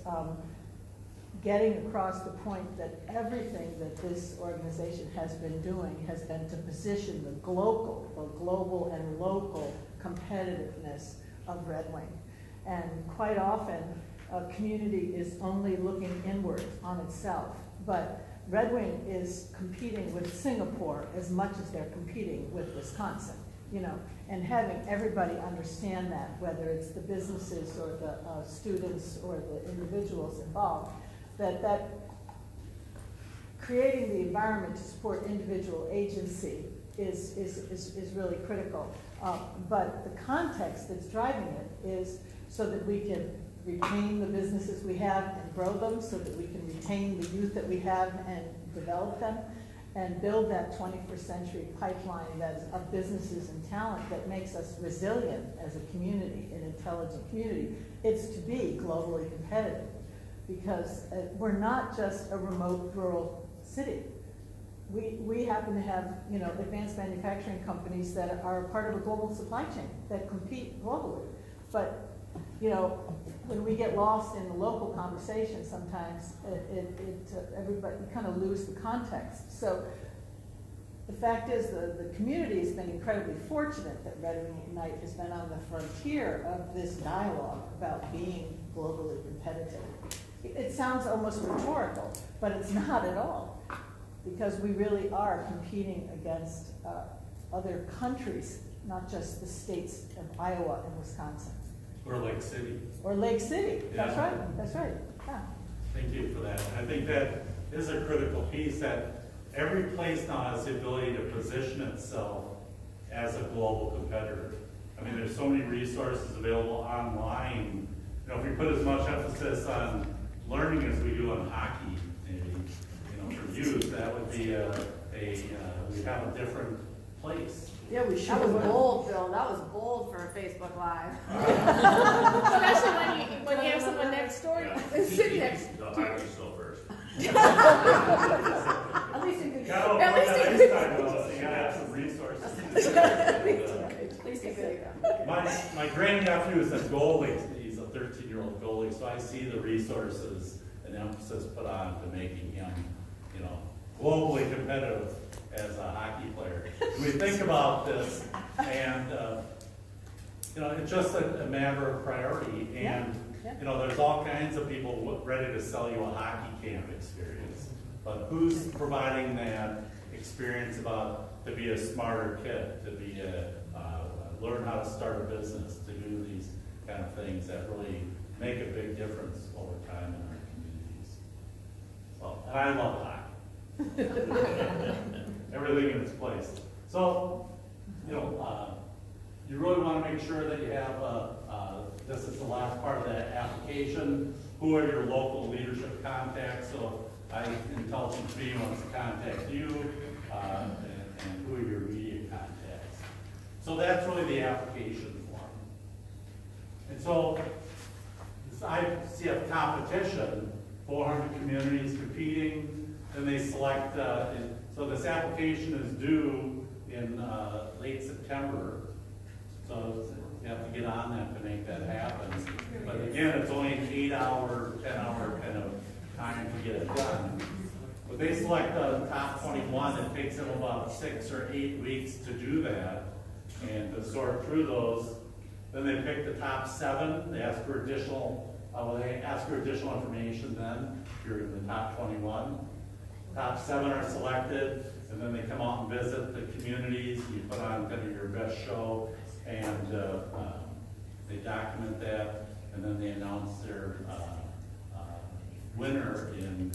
getting across the point that everything that this organization has been doing has been to position the global and local competitiveness of Red Wing. And quite often, a community is only looking inward on itself. But Red Wing is competing with Singapore as much as they're competing with Wisconsin, you know, and having everybody understand that, whether it's the businesses or the students or the individuals involved, that creating the environment to support individual agency is really critical. But the context that's driving it is so that we can retain the businesses we have and grow them, so that we can retain the youth that we have and develop them, and build that 21st century pipeline of businesses and talent that makes us resilient as a community, an intelligent community. It's to be globally competitive, because we're not just a remote rural city. We happen to have, you know, advanced manufacturing companies that are part of a global supply chain that compete globally. But, you know, when we get lost in the local conversation, sometimes everybody, you kind of lose the context. So the fact is the community has been incredibly fortunate that Red Wing Ignite has been on the frontier of this dialogue about being globally competitive. It sounds almost rhetorical, but it's not at all, because we really are competing against other countries, not just the states of Iowa and Wisconsin. Or Lake City. Or Lake City, that's Yeah. right, that's right, yeah. Thank you for that. I think that is a critical piece, that every place now has the ability to position itself as a global competitor. I mean, there's so many resources available online. You know, if we put as much emphasis on learning as we do on hockey, maybe, you know, for youth, that would be we'd have a different place. Yeah, we should. That was bold, Bill. That was bold for a Facebook Live. Especially when you have someone next door, sitting next. No, hockey's still first. At least in good. At least you gotta have some resources. At least in good. My grandnephew is a goalie. He's a 13-year-old goalie, so I see the resources and emphasis put on to making him, you know, globally competitive as a hockey player. We think about this, and you know, it's just a matter of priority. And you know, there's all kinds of people ready to sell you a hockey camp experience, but who's providing that experience about to be a smarter kid, to be learn how to start a business, to do these kind of things that really make a big difference over time in our communities. So, and I love hockey. Everything in its place. So, you know, you really want to make sure that you have, this is the last part of that application. Who are your local leadership contacts? So, Intelligent Community wants to contact you, and who are your media contacts? So that's really the application form. And so, this ICF competition, 400 communities competing, and they select, so this application is due in late September, so you have to get on that to make that happen. But again, it's only an 8-hour, 10-hour kind of time to get it done. But they select the top 21, it takes them about 6 or 8 weeks to do that, and to sort through those. Then they pick the top 7, they ask for additional information then, if you're in the top 21. Top 7 are selected, and then they come out and visit the communities, you put on kind of your best show, and they document that, and then they announce their winner in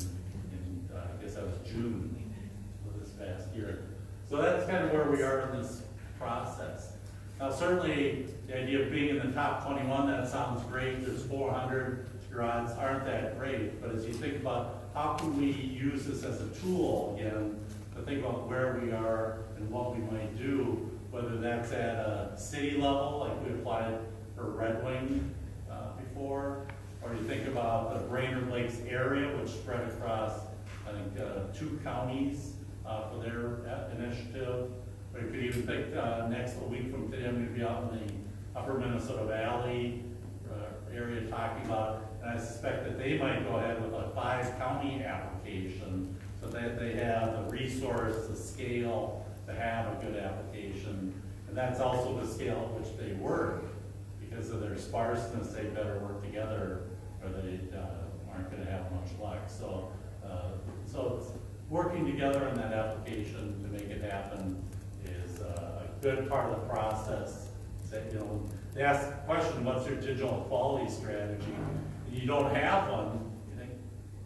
I guess that was June of this past year. So that's kind of where we are in this process. Now certainly the idea of being in the top 21, that sounds great, there's 400, your odds aren't that great, but as you think about how can we use this as a tool again, to think about where we are and what we might do, whether that's at a city level, like we applied for Red Wing before, or you think about the Brainerd Lakes area, which spread across, I think, 2 counties for their initiative. Or you could even think a week from today, I'm going to be out in the upper Minnesota Valley area talking about, and I suspect that they might go ahead with a 5-county application so that they have the resource, the scale to have a good application. And that's also the scale at which they work. Because of their sparseness, they better work together or they aren't going to have much luck. So it's working together on that application to make it happen is a good part of the process. That, they ask the question, what's your digital equality strategy? And you don't have one, you think,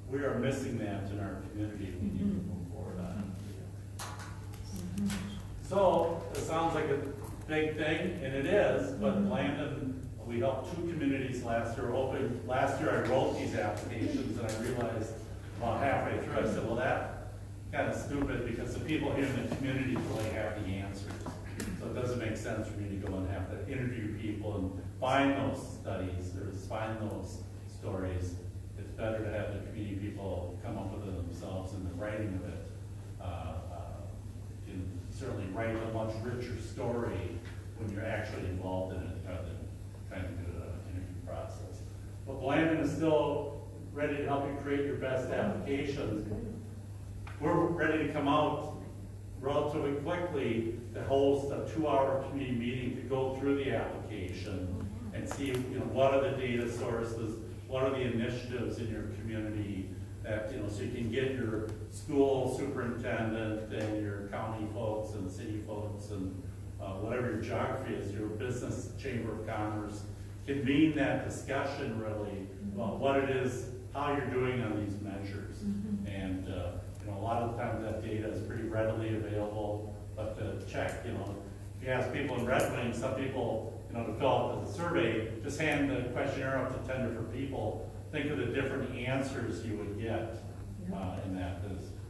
we are missing that in our community. We need to move forward on it. So it sounds like a big thing, and it is, but Landon, we helped 2 communities last year. Last year I wrote these applications and I realized about halfway through, I said, well, that's kind of stupid because the people here in the community really have the answers. So it doesn't make sense for me to go and have to interview people and find those studies or find those stories. It's better to have the community people come up with it themselves in the writing of it. You can certainly write a much richer story when you're actually involved in it rather than trying to do an interview process. But Landon is still ready to help you create your best applications. We're ready to come out relatively quickly to host a 2-hour community meeting to go through the application and see what are the data sources, what are the initiatives in your community that, so you can get your school superintendent and your county folks and city folks and whatever your geography is, your business chamber of commerce, convene that discussion really about what it is, how you're doing on these measures. And a lot of times that data is pretty readily available, but to check, if you ask people in Red Wing, some people, to fill out the survey, just hand the questionnaire up to 10 different people, think of the different answers you would get in that.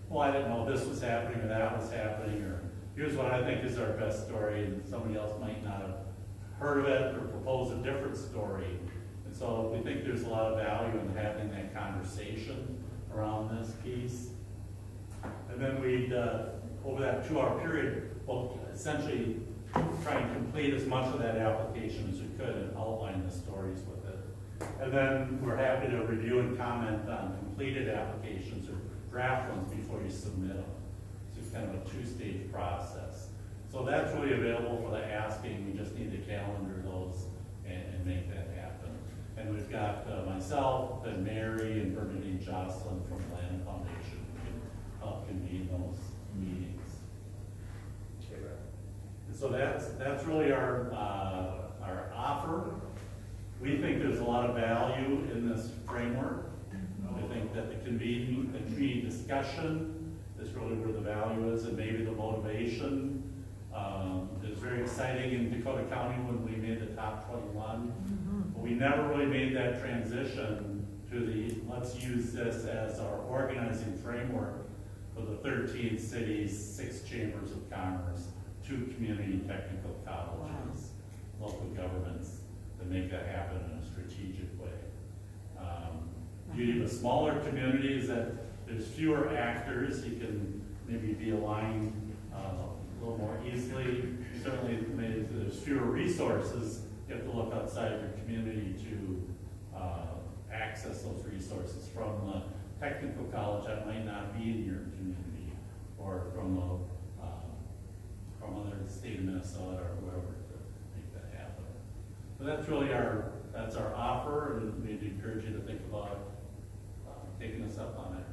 Well, I didn't know this was happening or that was happening, or here's what I think is our best story, and somebody else might not have heard of it or propose a different story. And so we think there's a lot of value in having that conversation around this piece. And then we'd, over that 2-hour period, we'll essentially try and complete as much of that application as we could and outline the stories with it. And then we're happy to review and comment on completed applications or draft ones before you submit them. So it's kind of a 2-stage process. So that's really available for the asking. We just need to calendar those and make that happen. And we've got myself and Mary and Bernadine Jocelyn from the Land Foundation who can help convene those meetings. And so that's really our offer. We think there's a lot of value in this framework. I think that the community discussion is really where the value is, and maybe the motivation. It was very exciting in Dakota County when we made the top 21. But we never really made that transition to the, let's use this as our organizing framework for the 13 cities, 6 chambers of commerce, 2 community technical colleges, local governments, to make that happen in a strategic way. Beauty of a smaller community is that there's fewer actors. You can maybe be aligned a little more easily. Certainly, maybe there's fewer resources. You have to look outside your community to access those resources from technical college that might not be in your community, or from other state of Minnesota or whoever to make that happen. But that's really that's our offer, and we'd encourage you to think about taking us up on it.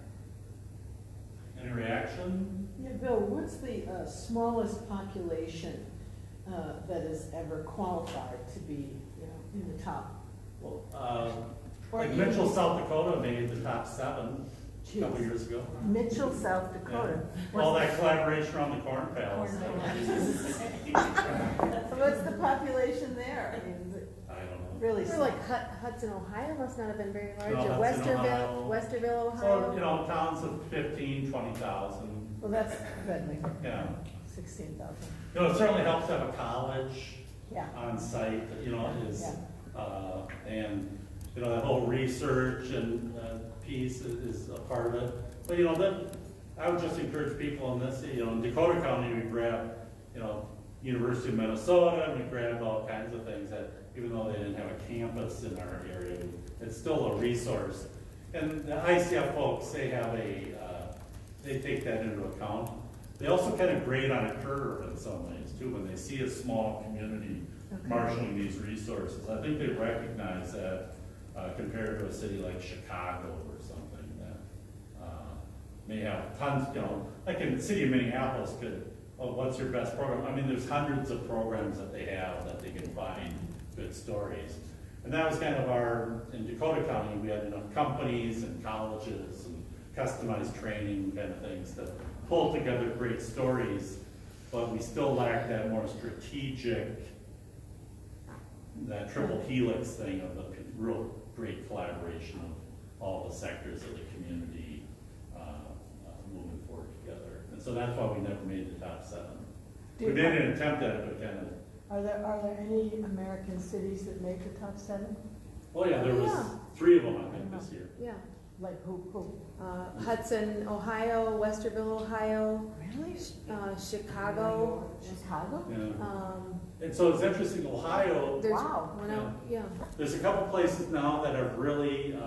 Any reaction? Yeah, Bill, what's the smallest population that has ever qualified to be, in the top? Well, Or like even- Mitchell, South Dakota made the top 7 a couple Jeez. years ago. Mitchell, South Dakota. All that collaboration around the Corn Palace. So what's the population there? I mean, is it I don't know. really Or like Hudson, Ohio must not have been very large, No, or Hudson, Ohio. Westerville, So, Ohio. towns of 15, 20,000. Well, that's Redmond, Yeah. 16,000. It certainly helps to have a college Yeah. on site, is, Yeah. and, that whole research and piece is a part of it. But, I would just encourage people in this, in Dakota County, we grab, University of Minnesota, and we grabbed all kinds of things that, even though they didn't have a campus in our area, it's still a resource. And the ICF folks, they have they take that into account. They also kind of grade on a curve in some ways too, when they see a small community marshaling these resources. I think they recognize that compared to a city like Chicago or something that may have tons, like in the city of Minneapolis what's your best program? I mean, there's hundreds of programs that they have that they can find good stories. And that was kind of in Dakota County, we had enough companies and colleges and customized training kind of things to pull together great stories, but we still lack that more strategic, that triple helix thing of the real great collaboration of all the sectors of the community moving forward together. And so that's why we never made the top 7. We made an attempt at it, but kind of. Are there any American cities that make the top 7? Oh yeah, there was Yeah. 3 of them, I think, this year. Yeah. Like who? Hudson, Ohio, Westerville, Ohio, Really? Chicago. Chicago? Yeah. And so it's interesting, Ohio, There's Wow. one out, yeah. there's a couple places now that have really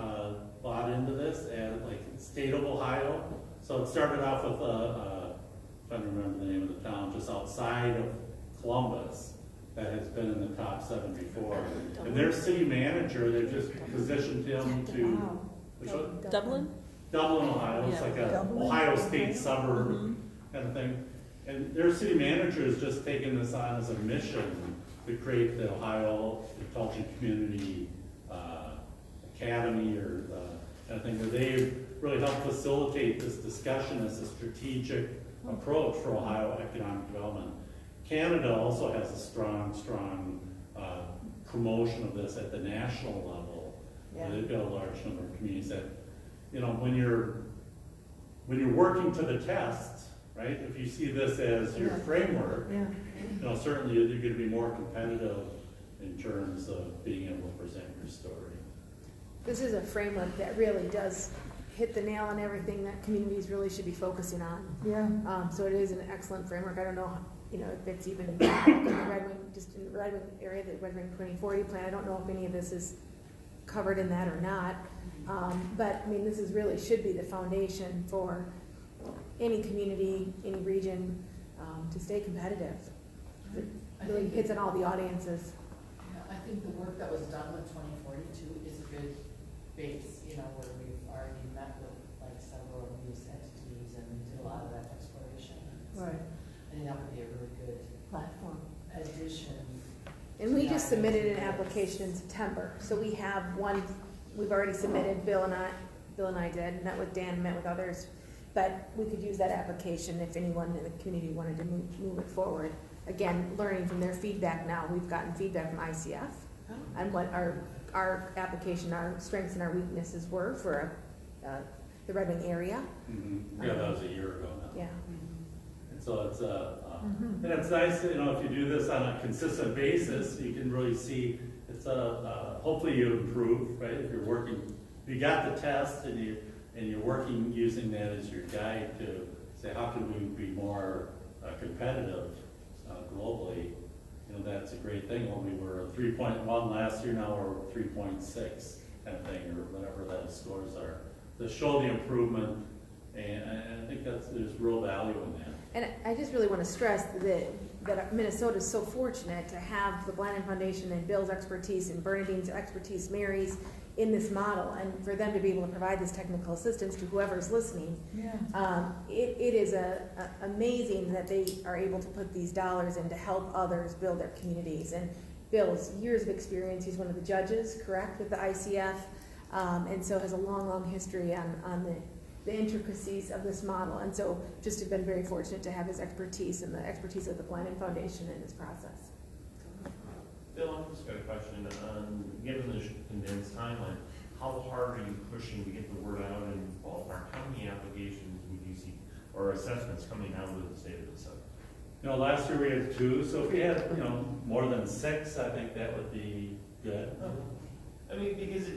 bought into this, and like state of Ohio. So it started off with, trying to remember the name of the town, just outside of Columbus, that has been in the top 7 before. And their city manager, they've just positioned him to, Wow. which one? Dublin? Dublin, Ohio. It's Yeah. like a Dublin, Ohio Ohio. State suburb kind of thing. And their city manager has just taken this on as a mission to create the Ohio Intelligent Community Academy or kind of thing, where they really help facilitate this discussion as a strategic approach for Ohio economic development. Canada also has a strong promotion of this at the national level. Yeah. They've got a large number of communities that, when you're working to the test, right? If you see this as your Yeah. framework, Yeah. certainly you're going to be more competitive in terms of being able to present your story. This is a framework that really does hit the nail on everything that communities really should be focusing on. Yeah. So it is an excellent framework. I don't know, if it's even in the Red Wing, just in the Red Wing area, the Red Wing 2040 plan. I don't know if any of this is covered in that or not. But I mean, this is really should be the foundation for any community, any region, to stay competitive. It really hits on all the audiences. I think the work that was done with 2042 is a good base, where we've already met with like several of these entities and did a lot of that exploration. Right. I think that would be a really good Platform. addition. And we just submitted an application in September, so we have one, we've already submitted, Bill and I did, met with Dan, met with others, but we could use that application if anyone in the community wanted to move it forward. Again, learning from their feedback now, we've gotten feedback from ICF on what our application, our strengths and our weaknesses were for the Red Wing area. Yeah, that was a year ago now. Yeah. And so it's and it's nice, if you do this on a consistent basis, you can really see it's hopefully you improve, right? If you got the test and you're working using that as your guide to say how can we be more competitive globally. That's a great thing. When we were 3.1 last year, now we're 3.6 kind of thing, or whatever those scores are. to show the improvement, and I think there's real value in that. And I just really want to stress that Minnesota is so fortunate to have the Blandin Foundation and Bill's expertise and Bernadine's expertise, Mary's, in this model, and for them to be able to provide this technical assistance to whoever's listening. Yeah. It is amazing that they are able to put these dollars in to help others build their communities. And Bill's years of experience, he's one of the judges, correct, with the ICF, and so has a long, long history on the intricacies of this model. And so just have been very fortunate to have his expertise and the expertise of the Blandin Foundation in this process. Bill, I've just got a question. Given the condensed timeline, how hard are you pushing to get the word out in ballpark? How many applications would you see, or assessments coming out of the state of Minnesota? You know, last year we had 2, so if we had, you know, more than 6, I think that would be good. I mean, because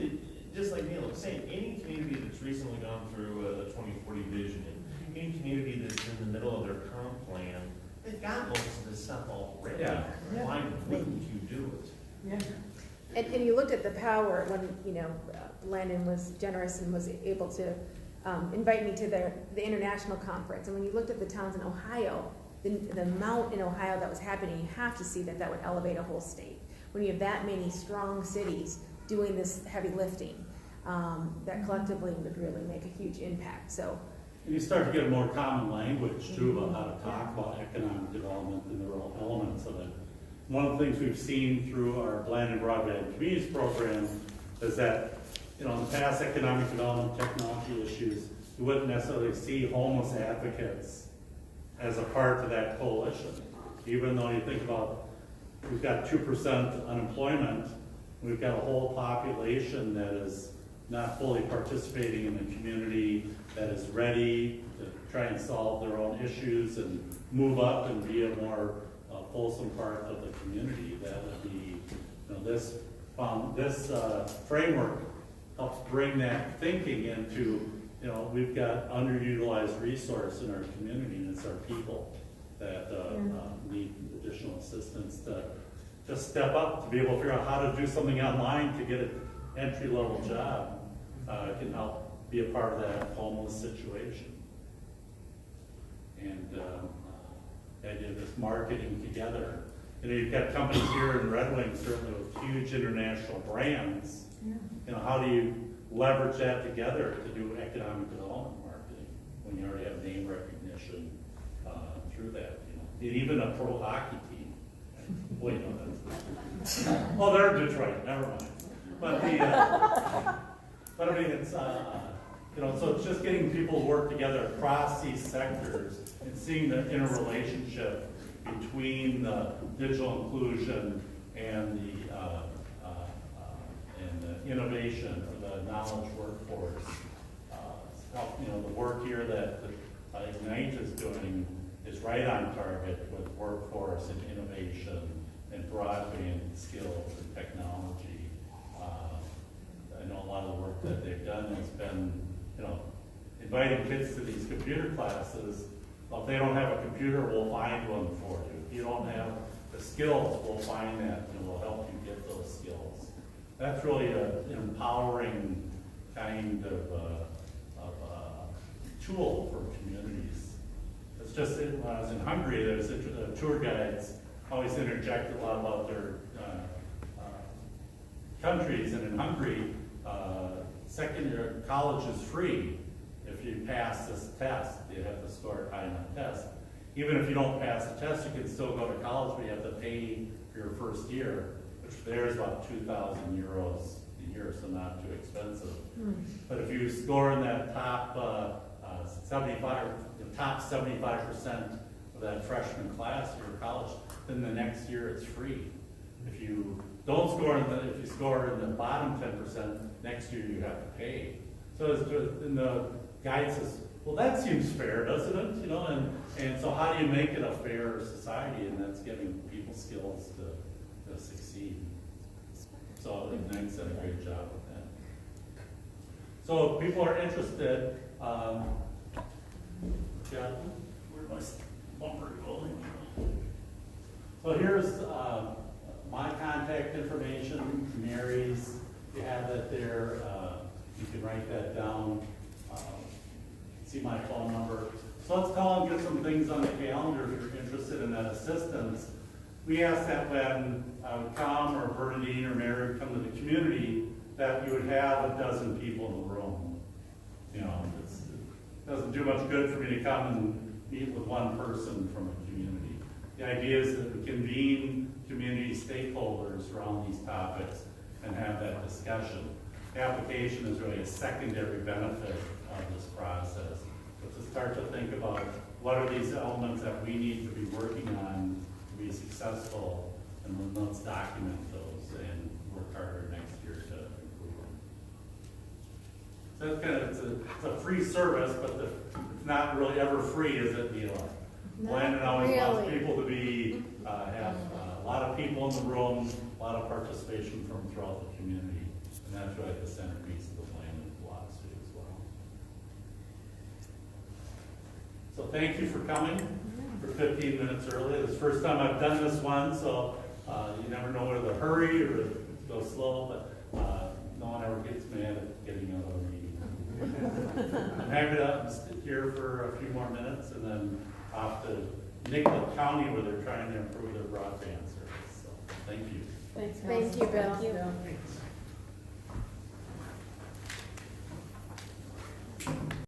just like Neil was saying, any community that's recently gone through a 2040 vision, and any community that's in the middle of their comp plan, they've got most of this stuff already. Yeah. Why wouldn't you do it? Yeah. And you looked at the power when, you know, Landon was generous and was able to invite me to the international conference. And when you looked at the towns in Ohio, the amount in Ohio that was happening, you have to see that that would elevate a whole state. When you have that many strong cities doing this heavy lifting, that collectively would really make a huge impact. So. And you start to get a more common language too about how to talk about economic development and the real elements of it. One of the things we've seen through our Blandin Broadband Communities program is that, you know, in the past, economic development, technology issues, you wouldn't necessarily see homeless advocates as a part of that coalition. Even though you think about, we've got 2% unemployment, we've got a whole population that is not fully participating in the community, that is ready to try and solve their own issues and move up and be a more fulsome part of the community. That would be, you know, this framework helps bring that thinking into, you know, we've got underutilized resource in our community, and it's our people that need additional assistance to just step up, to be able to figure out how to do something online to get an entry-level job. Can help be a part of that homeless situation. And the idea of this marketing together. You know, you've got companies here in Red Wing, certainly with huge international brands. Yeah. You know, how do you leverage that together to do economic development marketing when you already have name recognition through that? You know, even a pro hockey team. Well, you know, that's oh, they're in Detroit. Never mind. But but I mean, it's you know, so it's just getting people to work together across these sectors and seeing the interrelationship between the digital inclusion and the innovation or the knowledge workforce. You know, the work here that Ignite is doing is right on target with workforce and innovation and broadband skills and technology. I know a lot of the work that they've done has been, you know, inviting kids to these computer classes. Well, if they don't have a computer, we'll find one for you. If you don't have the skills, we'll find that and we'll help you get those skills. That's really an empowering kind of tool for communities. It's just, when I was in Hungary, there was tour guides always interject a lot about their countries, and in Hungary, secondary college is free if you pass this test. You have to score high enough test. Even if you don't pass the test, you can still go to college, but you have to pay for your first year, which there is about 2,000 euros a year, so not too expensive. But if you score in that top 75% of that freshman class for your college, then the next year it's free. If you don't score if you score in the bottom 10%, next year you have to pay. So and the guide says, well, that seems fair, doesn't it? You know, and so how do you make it a fair society? And that's giving people skills to succeed. So Ignite's done a great job with that. So if people are interested, where's my bumper going? So here's my contact information, Mary's. You have that there. You can write that down. see my phone number. So let's call and get some things on the calendar if you're interested in that assistance. We asked that when I would come, or Bernadine or Mary would come to the community, that you would have a dozen people in the room. You know, it doesn't do much good for me to come and meet with one person from a community. The idea is that we convene community stakeholders around these topics and have that discussion. Application is really a secondary benefit of this process. But to start to think about what are these elements that we need to be working on to be successful, and then let's document those and work harder next year to improve them. So that's kind of, it's a free service, but it's not really ever free, is it, Neela? Landon always wants people to be, have a lot of people in the room, a lot of participation from throughout the community. And that's really the centerpiece of the Landon philosophy as well. So thank you for coming for 15 minutes early. It's the first time I've done this one, so you never know whether to hurry or to go slow, but no one ever gets mad at getting out of a meeting. I'm happy to sit here for a few more minutes and then off to Nicollet County where they're trying to improve their broadband service. So thank you. Thanks, Thank you, Bill. Bill.